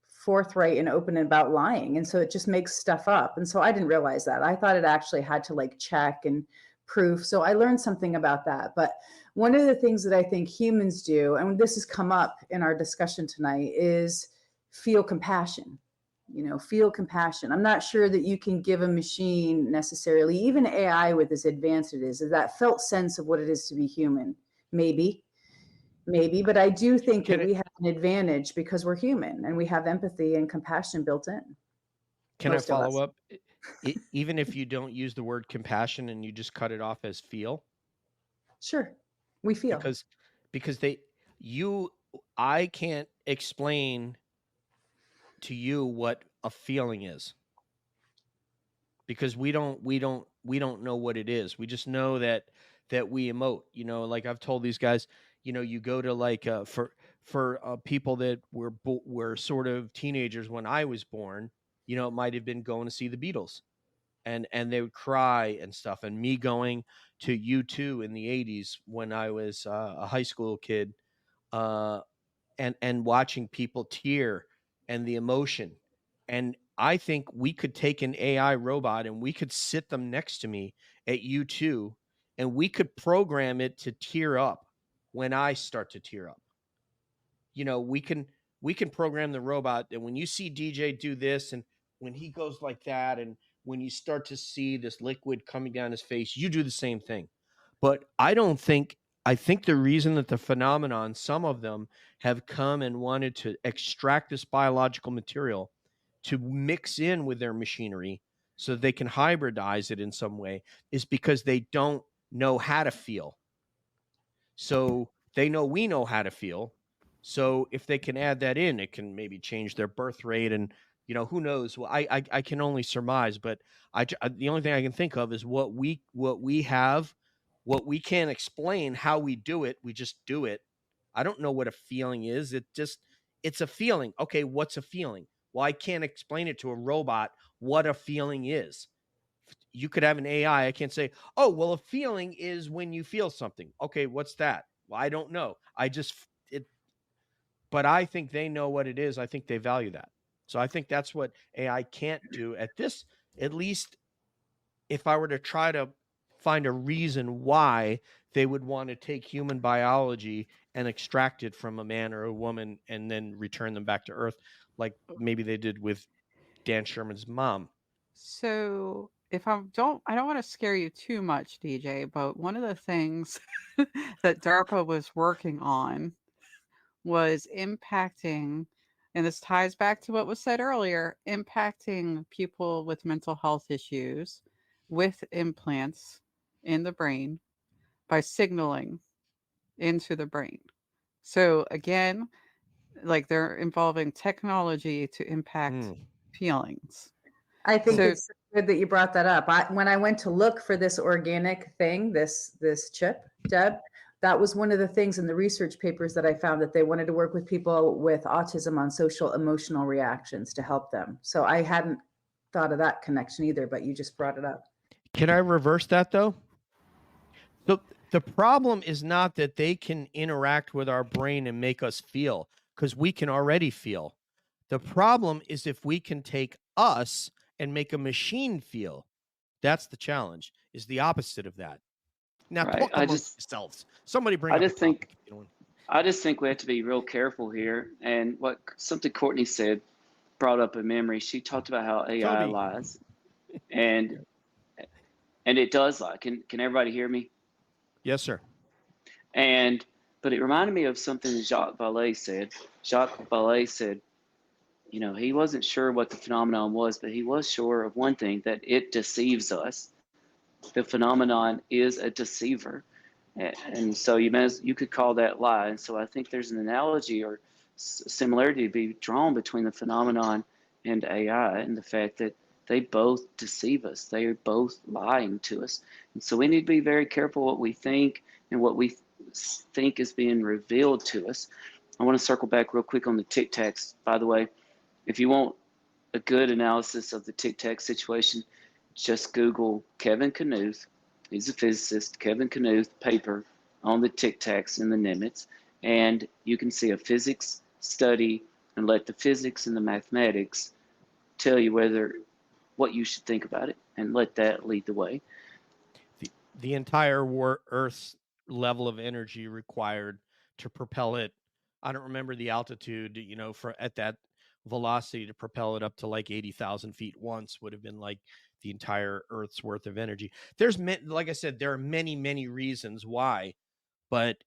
[SPEAKER 5] forthright and open about lying. And so it just makes stuff up. And so I didn't realize that. I thought it actually had to check and proof. So I learned something about that. But one of the things that I think humans do, and this has come up in our discussion tonight, is feel compassion. Feel compassion. I'm not sure that you can give a machine necessarily, even AI with as advanced it is that felt sense of what it is to be human. Maybe, but I do think that we have an advantage because we're human and we have empathy and compassion built in.
[SPEAKER 3] Can I follow up? Even if you don't use the word compassion and you just cut it off as feel?
[SPEAKER 5] Sure. We feel.
[SPEAKER 3] Because I can't explain to you what a feeling is, because we don't know what it is. We just know that we emote. Like I've told these guys, you go to for people that were sort of teenagers when I was born, it might have been going to see the Beatles, and they would cry and stuff, and me going to U2 in the 80s when I was a high school kid, and watching people tear and the emotion. And I think we could take an AI robot and we could sit them next to me at U2 and we could program it to tear up when I start to tear up. We can program the robot that when you see DJ do this and when he goes like that, and when you start to see this liquid coming down his face, you do the same thing. But I think the reason that the phenomenon, some of them have come and wanted to extract this biological material to mix in with their machinery so that they can hybridize it in some way, is because they don't know how to feel. So they know we know how to feel. So if they can add that in, it can maybe change their birth rate, and who knows? Well, I can only surmise, but the only thing I can think of is what we have. What we can't explain how we do it, we just do it. I don't know what a feeling is. It's a feeling. Okay, what's a feeling? Well, I can't explain it to a robot what a feeling is. You could have an AI. I can't say, oh, well, a feeling is when you feel something. Okay, what's that? Well, I don't know. But I think they know what it is. I think they value that. So I think that's what AI can't do at least if I were to try to find a reason why they would want to take human biology and extract it from a man or a woman and then return them back to Earth, like maybe they did with Dan Sherman's mom.
[SPEAKER 4] So if I don't want to scare you too much, DJ, but one of the things that DARPA was working on was impacting, and this ties back to what was said earlier, impacting people with mental health issues with implants in the brain by signaling into the brain. So again, they're involving technology to impact feelings.
[SPEAKER 5] I think it's good that you brought that up. When I went to look for this organic thing, this chip, Deb, that was one of the things in the research papers that I found, that they wanted to work with people with autism on social emotional reactions to help them. So I hadn't thought of that connection either, but you just brought it up.
[SPEAKER 3] Can I reverse that though? The problem is not that they can interact with our brain and make us feel, because we can already feel. The problem is if we can take us and make a machine feel. That's the challenge, is the opposite of that. Now,
[SPEAKER 6] right.
[SPEAKER 3] Somebody bring
[SPEAKER 6] I
[SPEAKER 3] up
[SPEAKER 6] just think we have to be real careful here. And something Courtney said brought up a memory. She talked about how AI lies, and it does lie. Can everybody hear me?
[SPEAKER 3] Yes, sir.
[SPEAKER 6] But it reminded me of something Jacques Vallée said. Jacques Vallée said, You know, he wasn't sure what the phenomenon was, but he was sure of one thing, that it deceives us. The phenomenon is a deceiver. And so you could call that lie. And so I think there's an analogy or similarity to be drawn between the phenomenon and AI, and the fact that they both deceive us. They are both lying to us. And so we need to be very careful what we think and what we think is being revealed to us. I want to circle back real quick on the Tic Tacs, by the way. If you want a good analysis of the Tic Tac situation, just Google Kevin Knuth. He's a physicist. Kevin Knuth paper on the Tic Tacs and the Nimitz, and you can see a physics study and let the physics and the mathematics tell you what you should think about it, and let that lead the way.
[SPEAKER 3] The entire Earth's level of energy required to propel it. I don't remember the altitude, you know, for at that velocity to propel it up to like 80,000 feet once would have been like the entire Earth's worth of energy. Like I said, there are many, many reasons why, but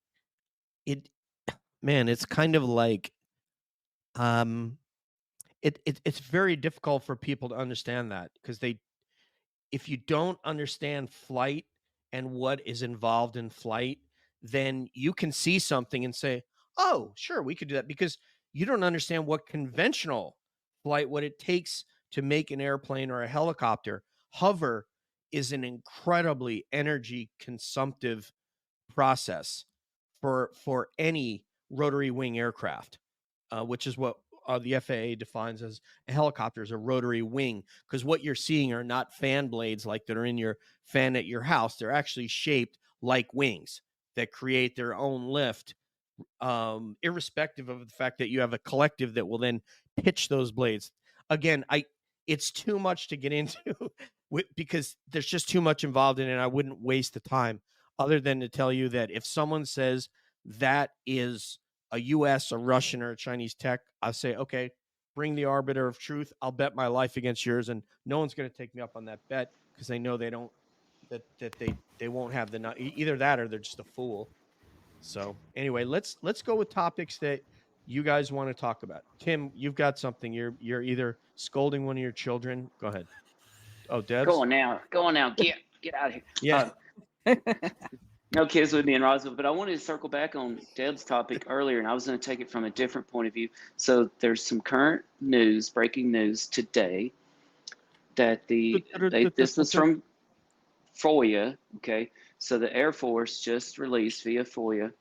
[SPEAKER 3] it's kind of like, it's very difficult for people to understand that, because if you don't understand flight and what is involved in flight, then you can see something and say, oh, sure, we could do that, because you don't understand what conventional flight, what it takes to make an airplane or a helicopter hover, is an incredibly energy consumptive process for any rotary wing aircraft, which is what the FAA defines as a helicopter, is a rotary wing, because what you're seeing are not fan blades like that are in your fan at your house. They're actually shaped like wings that create their own lift, irrespective of the fact that you have a collective that will then pitch those blades. Again, it's too much to get into because there's just too much involved in it. I wouldn't waste the time, other than to tell you that if someone says that is a US, a Russian, or a Chinese tech, I'll say, okay, bring the arbiter of truth. I'll bet my life against yours, and no one's going to take me up on that bet, because they know they won't have either that, or they're just a fool. So anyway, let's go with topics that you guys want to talk about. Tim, you've got something. You're either scolding one of your children. Go ahead. Oh, Debs.
[SPEAKER 6] Go on now. Get out of here.
[SPEAKER 3] Yeah.
[SPEAKER 6] No kids with me in Roswell, but I wanted to circle back on Deb's topic earlier, and I was going to take it from a different point of view. So there's some current news, breaking news today, that this was from FOIA. Okay, so the Air Force just released via FOIA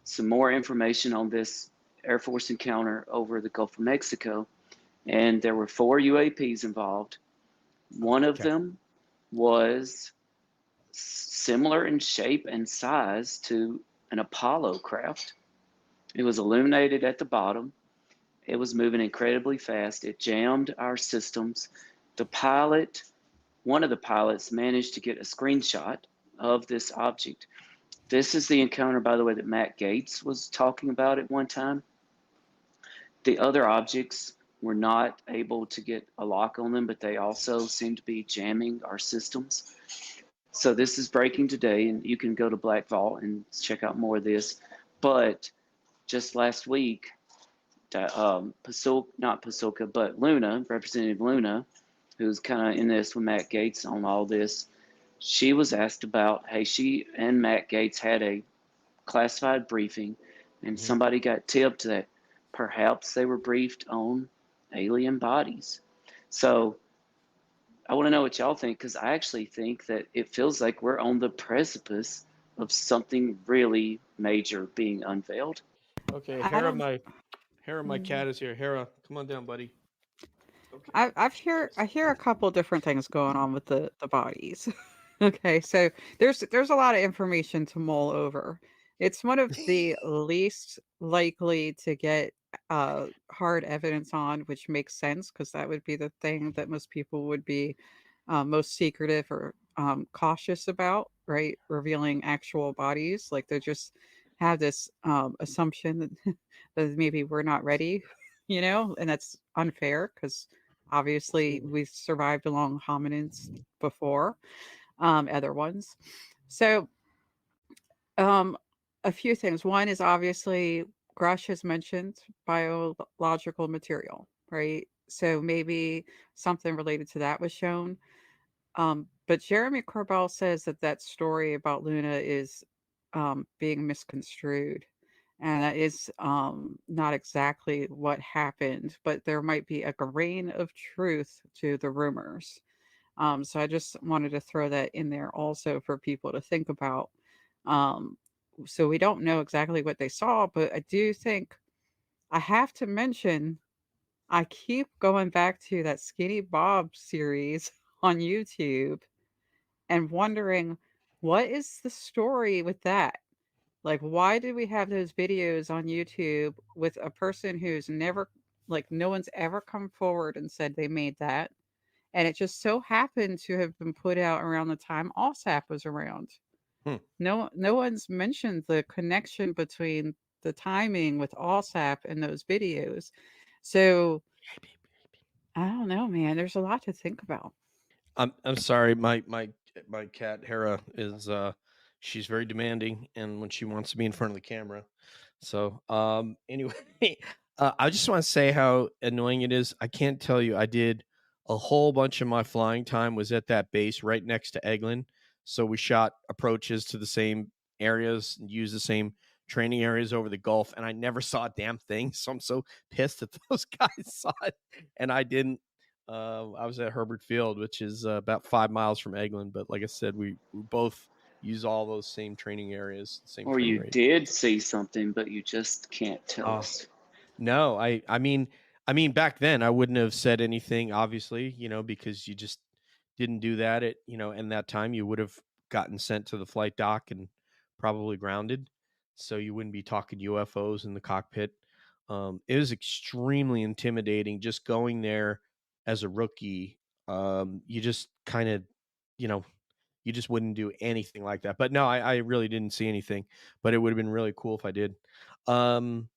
[SPEAKER 6] some more information on this Air Force encounter over the Gulf of Mexico, and there were 4 UAPs involved. One of them was similar in shape and size to an Apollo craft. It was illuminated at the bottom. It was moving incredibly fast. It jammed our systems. One of the pilots managed to get a screenshot of this object. This is the encounter, by the way, that Matt Gaetz was talking about at one time. The other objects were not able to get a lock on them, but they also seem to be jamming our systems. So this is breaking today, and you can go to Black Vault and check out more of this. But just last week, not Pasulka, but Luna, Representative Luna, who's kind of in this with Matt Gaetz on all this, she was asked about, hey, she and Matt Gaetz had a classified briefing, and somebody got tipped that perhaps they were briefed on alien bodies. So I want to know what y'all think, because I actually think that it feels like we're on the precipice of something really major being unveiled.
[SPEAKER 3] Okay, Hera, my cat is here. Hera, come on down, buddy.
[SPEAKER 4] Okay. I hear a couple different things going on with the bodies. Okay, so there's a lot of information to mull over. It's one of the least likely to get hard evidence on, which makes sense, because that would be the thing that most people would be most secretive or cautious about, right? Revealing actual bodies. Like they just have this assumption that, that maybe we're not ready, and that's unfair, because obviously we've survived along hominids before, other ones. So a few things. One is obviously Grush has mentioned biological material, right? So maybe something related to that was shown. But Jeremy Corbell says that that story about Luna is being misconstrued. And that is not exactly what happened, but there might be a grain of truth to the rumors. So I just wanted to throw that in there also for people to think about. Um, so we don't know exactly what they saw, but I do think I have to mention I keep going back to that Skinny Bob series on YouTube and wondering what is the story with that? Like, why do we have those videos on YouTube with a person who's never, like, no one's ever come forward and said they made that? And it just so happened to have been put out around the time OSAP was around.
[SPEAKER 3] Hmm.
[SPEAKER 4] No one's mentioned the connection between the timing with OSAP and those videos. So I don't know, man. There's a lot to think about.
[SPEAKER 3] I'm sorry. My cat Hera is she's very demanding, and when she wants to be in front of the camera. So anyway, I just want to say how annoying it is. I can't tell you. I did a whole bunch of my flying time was at that base right next to Eglin. So we shot approaches to the same areas and used the same training areas over the Gulf, and I never saw a damn thing. So I'm so pissed that those guys saw it and I didn't. I was at Herbert Field, which is about 5 miles from Eglin. But like I said, we both use all those same training areas, same
[SPEAKER 6] Or
[SPEAKER 3] training
[SPEAKER 6] you
[SPEAKER 3] range.
[SPEAKER 6] did see something, but you just can't tell
[SPEAKER 3] Oh,
[SPEAKER 6] us.
[SPEAKER 3] no, I mean, back then I wouldn't have said anything, obviously, because you just didn't do that in that time. You would have gotten sent to the flight dock and probably grounded. So you wouldn't be talking UFOs in the cockpit. It was extremely intimidating just going there as a rookie. You just kind of, you know, you just wouldn't do anything like that. But no, I really didn't see anything, but it would have been really cool if I did. Um,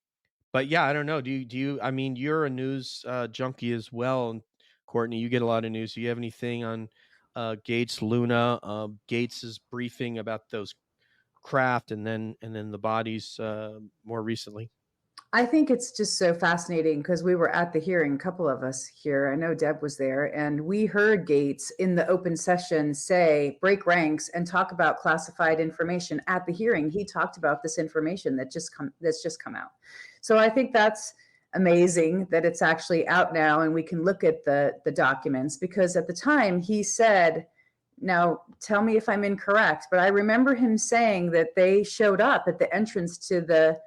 [SPEAKER 3] but yeah, I don't know. Do you, I mean, you're a news junkie as well. And Courtney, you get a lot of news. Do you have anything on Gates Luna, Gates's briefing about those craft and then the bodies more recently?
[SPEAKER 5] I think it's just so fascinating because we were at the hearing, a couple of us here. I know Deb was there, and we heard Gates in the open session say, break ranks and talk about classified information. At the hearing, he talked about this information that's just come out. So I think that's amazing that it's actually out now and we can look at the documents, because at the time he said, now tell me if I'm incorrect, but I remember him saying that they showed up at the entrance to the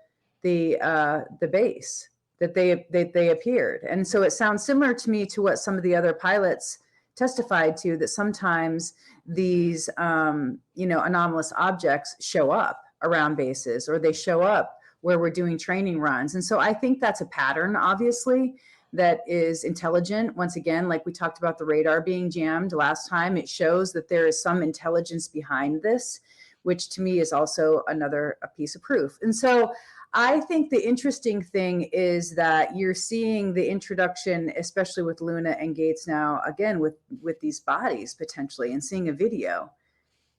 [SPEAKER 5] base, that they appeared. And so it sounds similar to me to what some of the other pilots testified to, that sometimes these anomalous objects show up around bases, or they show up where we're doing training runs. And so I think that's a pattern, obviously, that is intelligent. Once again, like we talked about the radar being jammed last time, it shows that there is some intelligence behind this, which to me is also a piece of proof. And so I think the interesting thing is that you're seeing the introduction, especially with Luna and Gates now, again, with these bodies potentially, and seeing a video.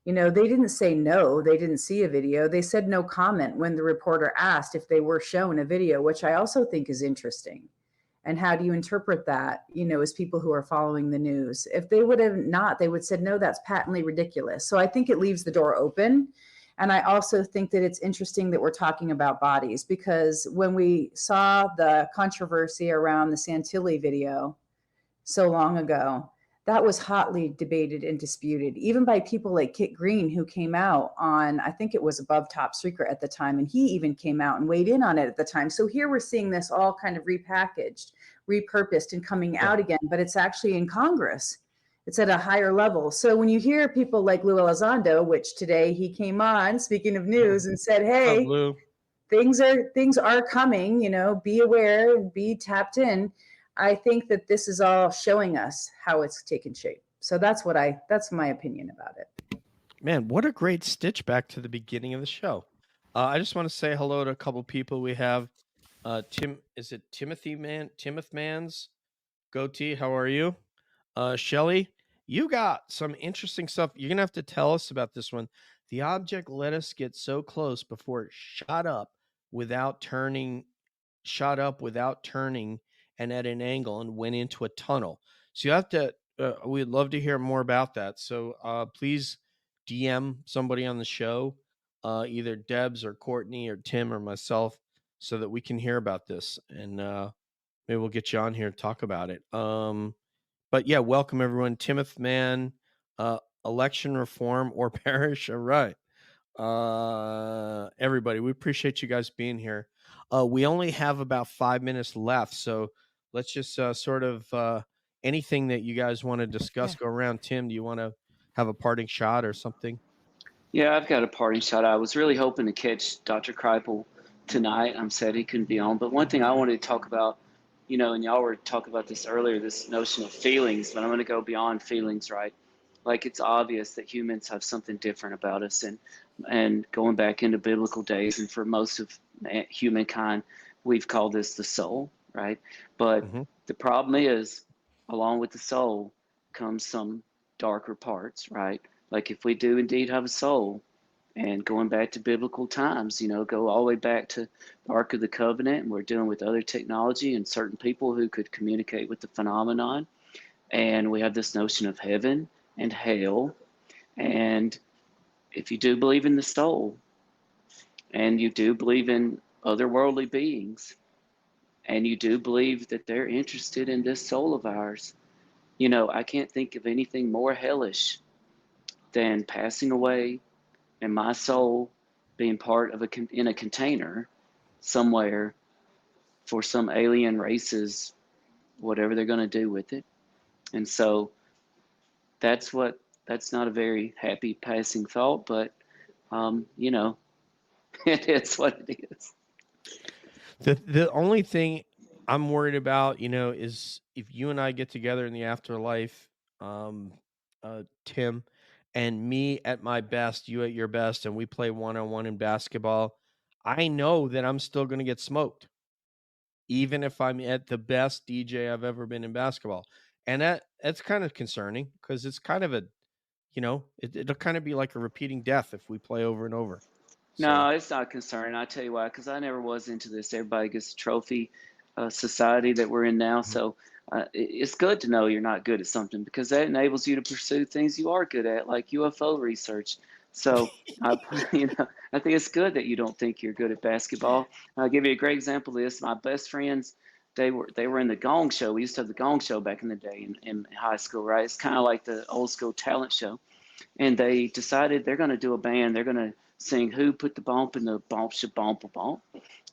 [SPEAKER 5] They didn't say no, they didn't see a video. They said no comment when the reporter asked if they were shown a video, which I also think is interesting. And how do you interpret that, as people who are following the news? If they would have not, they would have said, no, that's patently ridiculous. So I think it leaves the door open. And I also think that it's interesting that we're talking about bodies, because when we saw the controversy around the Santilli video so long ago, that was hotly debated and disputed, even by people like Kit Green, who came out on, I think it was Above Top Secret at the time, and he even came out and weighed in on it at the time. So here we're seeing this all kind of repackaged, repurposed, and coming out again, but it's actually in Congress. It's at a higher level. So when you hear people like Lue Elizondo, which today he came on, speaking of news, and said, hey,
[SPEAKER 3] Lou?
[SPEAKER 5] things are coming, be aware, be tapped in. I think that this is all showing us how it's taken shape. So that's my opinion about it.
[SPEAKER 3] Man, what a great stitch back to the beginning of the show. I just want to say hello to a couple people. We have Timothy Mans? Goatee, how are you? Shelly, you got some interesting stuff. You're going to have to tell us about this one. The object let us get so close before it shot up without turning, and at an angle and went into a tunnel. So you have to, we'd love to hear more about that. So please DM somebody on the show, either Debs or Courtney or Tim or myself, so that we can hear about this. And maybe we'll get you on here to talk about it. But yeah, welcome everyone. Timothy Mann, election reform or perish. All right. Everybody, we appreciate you guys being here. We only have about 5 minutes left, so let's just sort of anything that you guys want to discuss,
[SPEAKER 4] Yeah.
[SPEAKER 3] go around. Tim, do you want to have a parting shot or something?
[SPEAKER 6] Yeah, I've got a parting shot. I was really hoping to catch Dr. Kreipel tonight. I'm sad he couldn't be on. But one thing I wanted to talk about, and y'all were talking about this earlier, this notion of feelings, but I'm going to go beyond feelings, right? Like it's obvious that humans have something different about us. And going back into biblical days, and for most of humankind, we've called this the soul, right? But the problem is, along with the soul comes some darker parts, right? Like if we do indeed have a soul, and going back to biblical times, go all the way back to the Ark of the Covenant, and we're dealing with other technology and certain people who could communicate with the phenomenon. And we have this notion of heaven and hell. And if you do believe in the soul, and you do believe in otherworldly beings, and you do believe that they're interested in this soul of ours, I can't think of anything more hellish than passing away and my soul being part of in a container somewhere for some alien races, whatever they're going to do with it. And so that's not a very happy passing thought, but it is what it is.
[SPEAKER 3] The only thing I'm worried about, is if you and I get together in the afterlife, Tim, and me at my best, you at your best, and we play one-on-one in basketball, I know that I'm still going to get smoked, even if I'm at the best DJ I've ever been in basketball. And that's kind of concerning, because it's kind of it'll kind of be like a repeating death if we play over and over.
[SPEAKER 6] No, it's not concerning. I'll tell you why, because I never was into this. Everybody gets a trophy society that we're in now. So it's good to know you're not good at something, because that enables you to pursue things you are good at, like UFO research. So, I think it's good that you don't think you're good at basketball. I'll give you a great example of this. My best friends, they were in the Gong Show. We used to have the Gong Show back in the day in high school, right? It's kind of like the old school talent show. And they decided they're going to do a band. They're going to sing "Who Put the Bump in the Bump Sha Bump a Bump."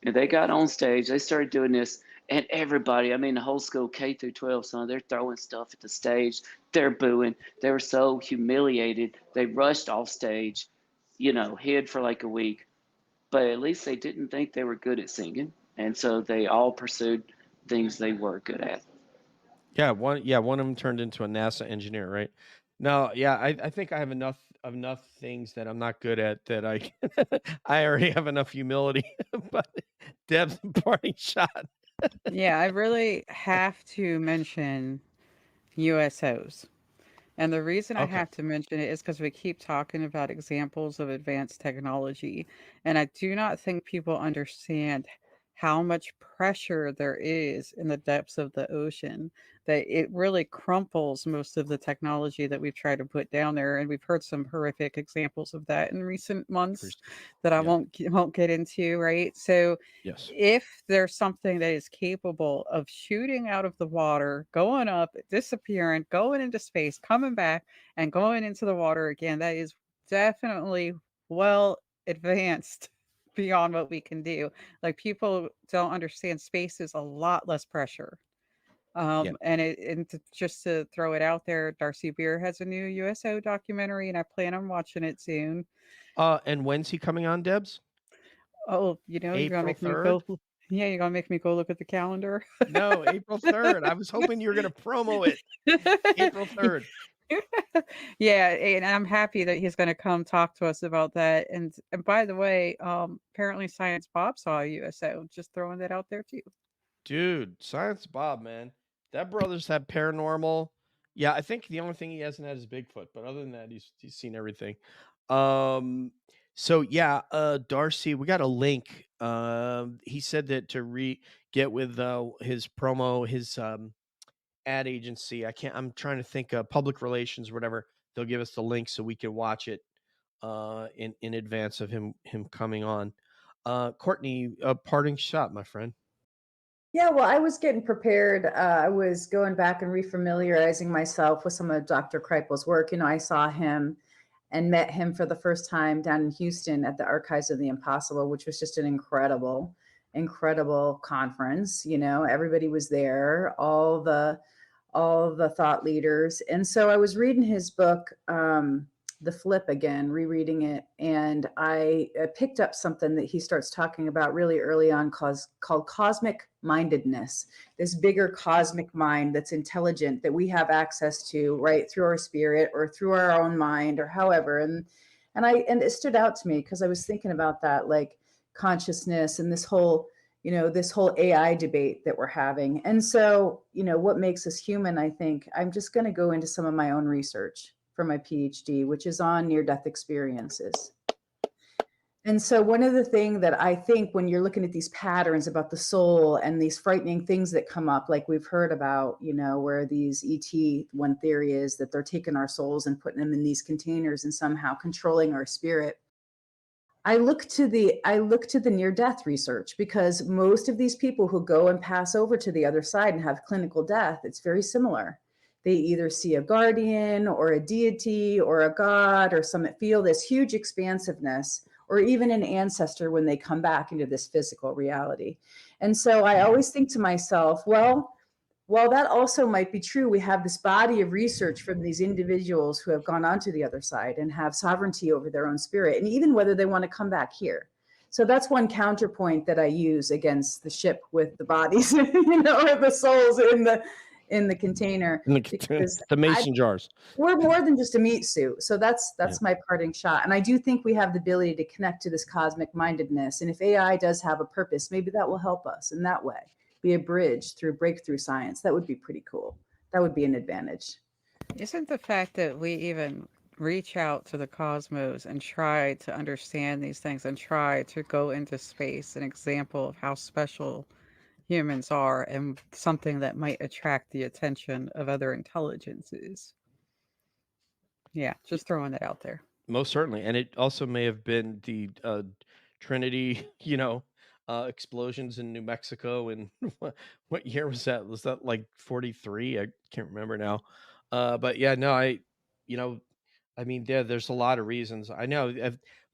[SPEAKER 6] And they got on stage. They started doing this, and everybody, the whole school, K through 12, son, they're throwing stuff at the stage. They're booing. They were so humiliated. They rushed off stage, hid for like a week. But at least they didn't think they were good at singing, and so they all pursued things they were good at.
[SPEAKER 3] Yeah, one of them turned into a NASA engineer, right? No, yeah, I think I have enough things that I'm not good at that I I already have enough humility. But Deb's parting shot.
[SPEAKER 4] Yeah, I really have to mention USOs. And the reason I
[SPEAKER 3] Okay.
[SPEAKER 4] have to mention it is because we keep talking about examples of advanced technology. And I do not think people understand how much pressure there is in the depths of the ocean, that it really crumples most of the technology that we've tried to put down there. And we've heard some horrific examples of that in recent months that I
[SPEAKER 3] Yeah.
[SPEAKER 4] won't get into, right? So
[SPEAKER 3] Yes.
[SPEAKER 4] if there's something that is capable of shooting out of the water, going up, disappearing, going into space, coming back, and going into the water again, that is definitely well advanced beyond what we can do. Like, people don't understand, space is a lot less pressure. Just to throw it out there, Darcy Beer has a new USO documentary, and I plan on watching it soon.
[SPEAKER 3] And when's he coming on, Debs?
[SPEAKER 4] Oh, you're gonna
[SPEAKER 3] April
[SPEAKER 4] make me
[SPEAKER 3] 3rd?
[SPEAKER 4] go. Yeah, you're gonna make me go look at the calendar.
[SPEAKER 3] No, April 3rd. I was hoping you were going to promo it. April 3rd.
[SPEAKER 4] Yeah, and I'm happy that he's going to come talk to us about that. And by the way, apparently Science Bob saw a USO. Just throwing that out there too.
[SPEAKER 3] Dude, Science Bob, man. That brother's had paranormal. Yeah, I think the only thing he hasn't had is Bigfoot, but other than that, he's seen everything. So yeah, Darcy, we got a link. He said that get with his promo, his ad agency. I'm trying to think of public relations, whatever. They'll give us the link so we can watch it in advance of him coming on. Courtney, a parting shot, my friend.
[SPEAKER 5] Yeah, well, I was getting prepared. I was going back and refamiliarizing myself with some of Dr. Kreipel's work. You know, I saw him and met him for the first time down in Houston at the Archives of the Impossible, which was just an incredible conference. You know, everybody was there, all the thought leaders. And so I was reading his book, The Flip again, rereading it. And I picked up something that he starts talking about really early on called cosmic mindedness, this bigger cosmic mind that's intelligent that we have access to right through our spirit or through our own mind or however. And it stood out to me because I was thinking about that, like consciousness and this whole AI debate that we're having. And so, what makes us human, I think, I'm just going to go into some of my own research for my PhD, which is on near-death experiences. And so one of the things that I think when you're looking at these patterns about the soul and these frightening things that come up, like we've heard about, where these ET, one theory is that they're taking our souls and putting them in these containers and somehow controlling our spirit. I look to the near-death research because most of these people who go and pass over to the other side and have clinical death, it's very similar. They either see a guardian or a deity or a god or feel this huge expansiveness or even an ancestor when they come back into this physical reality. And so I always think to myself, well, that also might be true. We have this body of research from these individuals who have gone on to the other side and have sovereignty over their own spirit, and even whether they want to come back here. So that's one counterpoint that I use against the ship with the bodies, or the souls in the container.
[SPEAKER 3] The mason jars.
[SPEAKER 5] We're more than just a meat suit. So that's my parting shot. And I do think we have the ability to connect to this cosmic mindedness. And if AI does have a purpose, maybe that will help us in that way. Be a bridge through breakthrough science. That would be pretty cool. That would be an advantage.
[SPEAKER 4] Isn't the fact that we even reach out to the cosmos and try to understand these things and try to go into space an example of how special humans are and something that might attract the attention of other intelligences? Yeah, just throwing that out there.
[SPEAKER 3] Most certainly. And it also may have been the Trinity, explosions in New Mexico. And what year was that? Was that like 43? I can't remember now. But yeah, no, there's a lot of reasons. I know,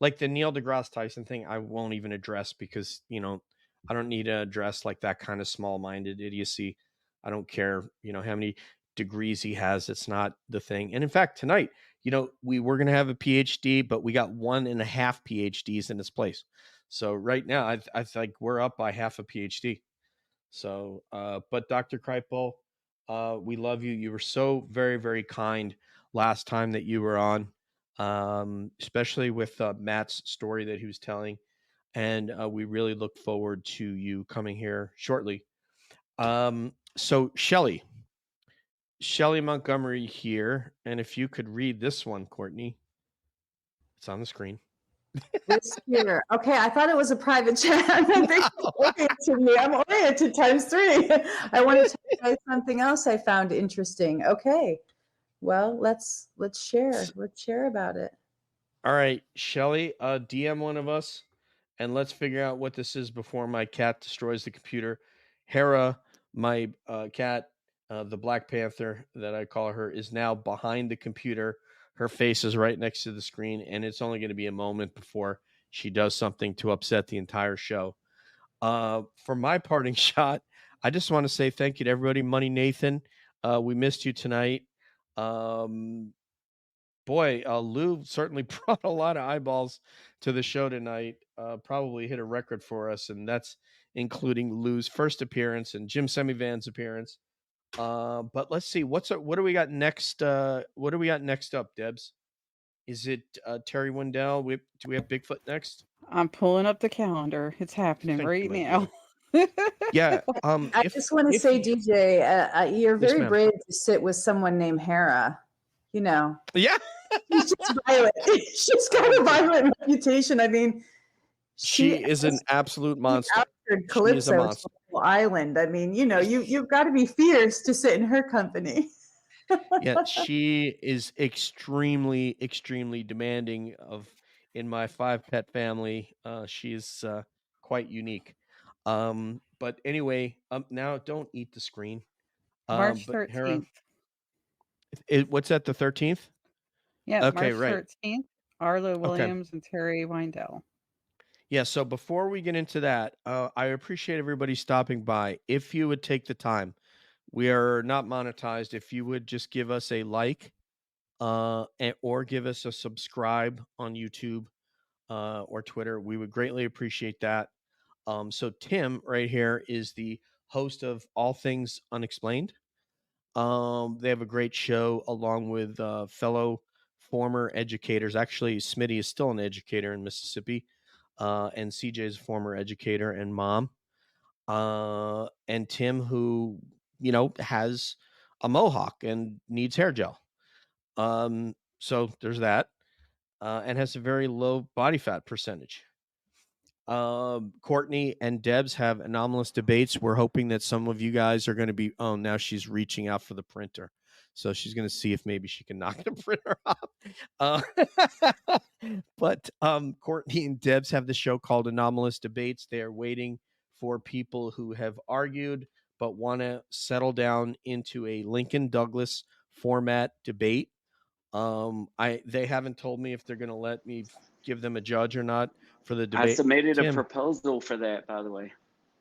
[SPEAKER 3] like the Neil deGrasse Tyson thing, I won't even address because, I don't need to address like that kind of small-minded idiocy. I don't care, how many degrees he has. It's not the thing. And in fact, tonight, we were going to have a PhD, but we got 1.5 PhDs in its place. So right now, I think we're up by half a PhD. So, but Dr. Kreipel, we love you. You were so very, very kind last time that you were on, especially with Matt's story that he was telling. And we really look forward to you coming here shortly. So Shelley Montgomery here. And if you could read this one, Courtney, it's on the screen.
[SPEAKER 5] This here. Okay, I thought it was a private chat. I'm oriented times 3. I want to tell you something else I found interesting. Okay, well, let's share. Let's share about it.
[SPEAKER 3] All right, Shelley, DM one of us, and let's figure out what this is before my cat destroys the computer. Hera, my cat, the Black Panther that I call her, is now behind the computer. Her face is right next to the screen, and it's only going to be a moment before she does something to upset the entire show. For my parting shot, I just want to say thank you to everybody. Money Nathan, we missed you tonight. Lou certainly brought a lot of eyeballs to the show tonight. Probably hit a record for us, and that's including Lou's first appearance and Jim Semivan's appearance. But let's see, what do we got next? What do we got next up, Debs? Is it Terry Wendell? Do we have Bigfoot next?
[SPEAKER 4] I'm pulling up the calendar. It's happening right now.
[SPEAKER 3] Yeah.
[SPEAKER 5] I just want to say, DJ, you're very brave to sit with someone named Hera. Yeah. She's just violent. She's got a violent reputation. I mean,
[SPEAKER 3] she is an absolute monster.
[SPEAKER 5] Calypso
[SPEAKER 3] she is a monster.
[SPEAKER 5] island. I mean, you've got to be fierce to sit in her company.
[SPEAKER 3] Yeah, she is extremely, extremely demanding of in my 5 pet family. She's quite unique. But anyway, now don't eat the screen.
[SPEAKER 4] March
[SPEAKER 3] But Hera,
[SPEAKER 4] 13th.
[SPEAKER 3] what's that? The 13th?
[SPEAKER 4] Yeah,
[SPEAKER 3] Okay,
[SPEAKER 4] March
[SPEAKER 3] right.
[SPEAKER 4] 13th. Arlo
[SPEAKER 3] Okay.
[SPEAKER 4] Williams and Terry Weindell.
[SPEAKER 3] Yeah, so before we get into that, I appreciate everybody stopping by. If you would take the time, we are not monetized. If you would just give us a like, or give us a subscribe on YouTube or Twitter, we would greatly appreciate that. So Tim right here is the host of All Things Unexplained. They have a great show along with fellow former educators. Actually, Smitty is still an educator in Mississippi, and CJ is a former educator and mom. And Tim, who has a mohawk and needs hair gel. So there's that, and has a very low body fat percentage. Courtney and Debs have anomalous debates. We're hoping that some of you guys are going to be. Oh, now she's reaching out for the printer, so she's going to see if maybe she can knock the printer off. But Courtney and Debs have the show called Anomalous Debates. They are waiting for people who have argued but want to settle down into a Lincoln Douglas format debate. They haven't told me if they're going to let me give them a judge or not for the
[SPEAKER 6] I
[SPEAKER 3] debate.
[SPEAKER 6] submitted a
[SPEAKER 3] Tim,
[SPEAKER 6] proposal for that, by the way.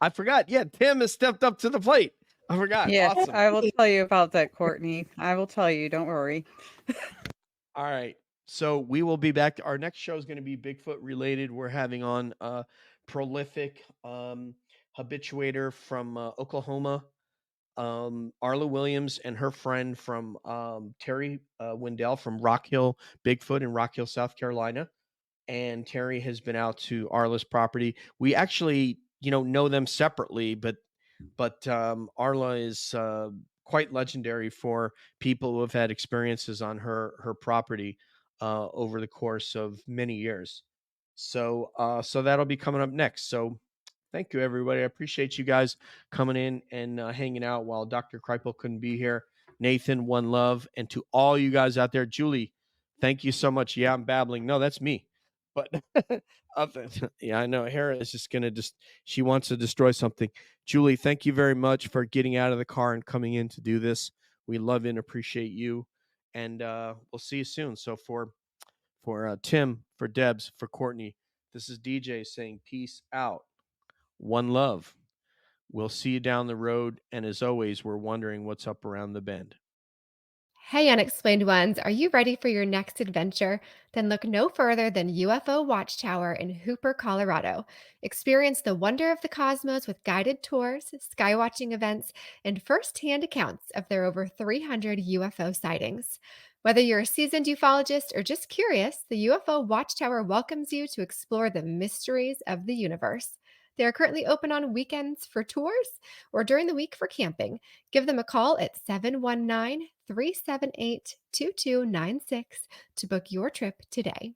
[SPEAKER 3] I forgot. Yeah, Tim has stepped up to the plate. I forgot.
[SPEAKER 4] Yes,
[SPEAKER 3] Awesome.
[SPEAKER 4] I will tell you about that, Courtney. I will tell you. Don't worry.
[SPEAKER 3] All right. So we will be back. Our next show is going to be Bigfoot related. We're having on a prolific habituator from Oklahoma, Arla Williams, and her friend from Terry Wendell from Rock Hill Bigfoot in Rock Hill, South Carolina. And Terry has been out to Arla's property. We actually, know them separately, but Arla is quite legendary for people who have had experiences on her property over the course of many years. So that'll be coming up next. So thank you, everybody. I appreciate you guys coming in and hanging out while Dr. Kreipel couldn't be here. Nathan, one love, and to all you guys out there, Julie, thank you so much. Yeah, I'm babbling. No, that's me. But yeah, I know Hera is just gonna she wants to destroy something. Julie, thank you very much for getting out of the car and coming in to do this. We love and appreciate you, and we'll see you soon. So for Tim, for Debs, for Courtney, this is DJ saying peace out, one love. We'll see you down the road, and as always, we're wondering what's up around the bend.
[SPEAKER 7] Hey, unexplained ones, are you ready for your next adventure? Then look no further than UFO Watchtower in Hooper, Colorado. Experience the wonder of the cosmos with guided tours, skywatching events, and firsthand accounts of their over 300 UFO sightings. Whether you're a seasoned ufologist or just curious, the UFO Watchtower welcomes you to explore the mysteries of the universe. They are currently open on weekends for tours or during the week for camping. Give them a call at 719 378 2296 to book your trip today.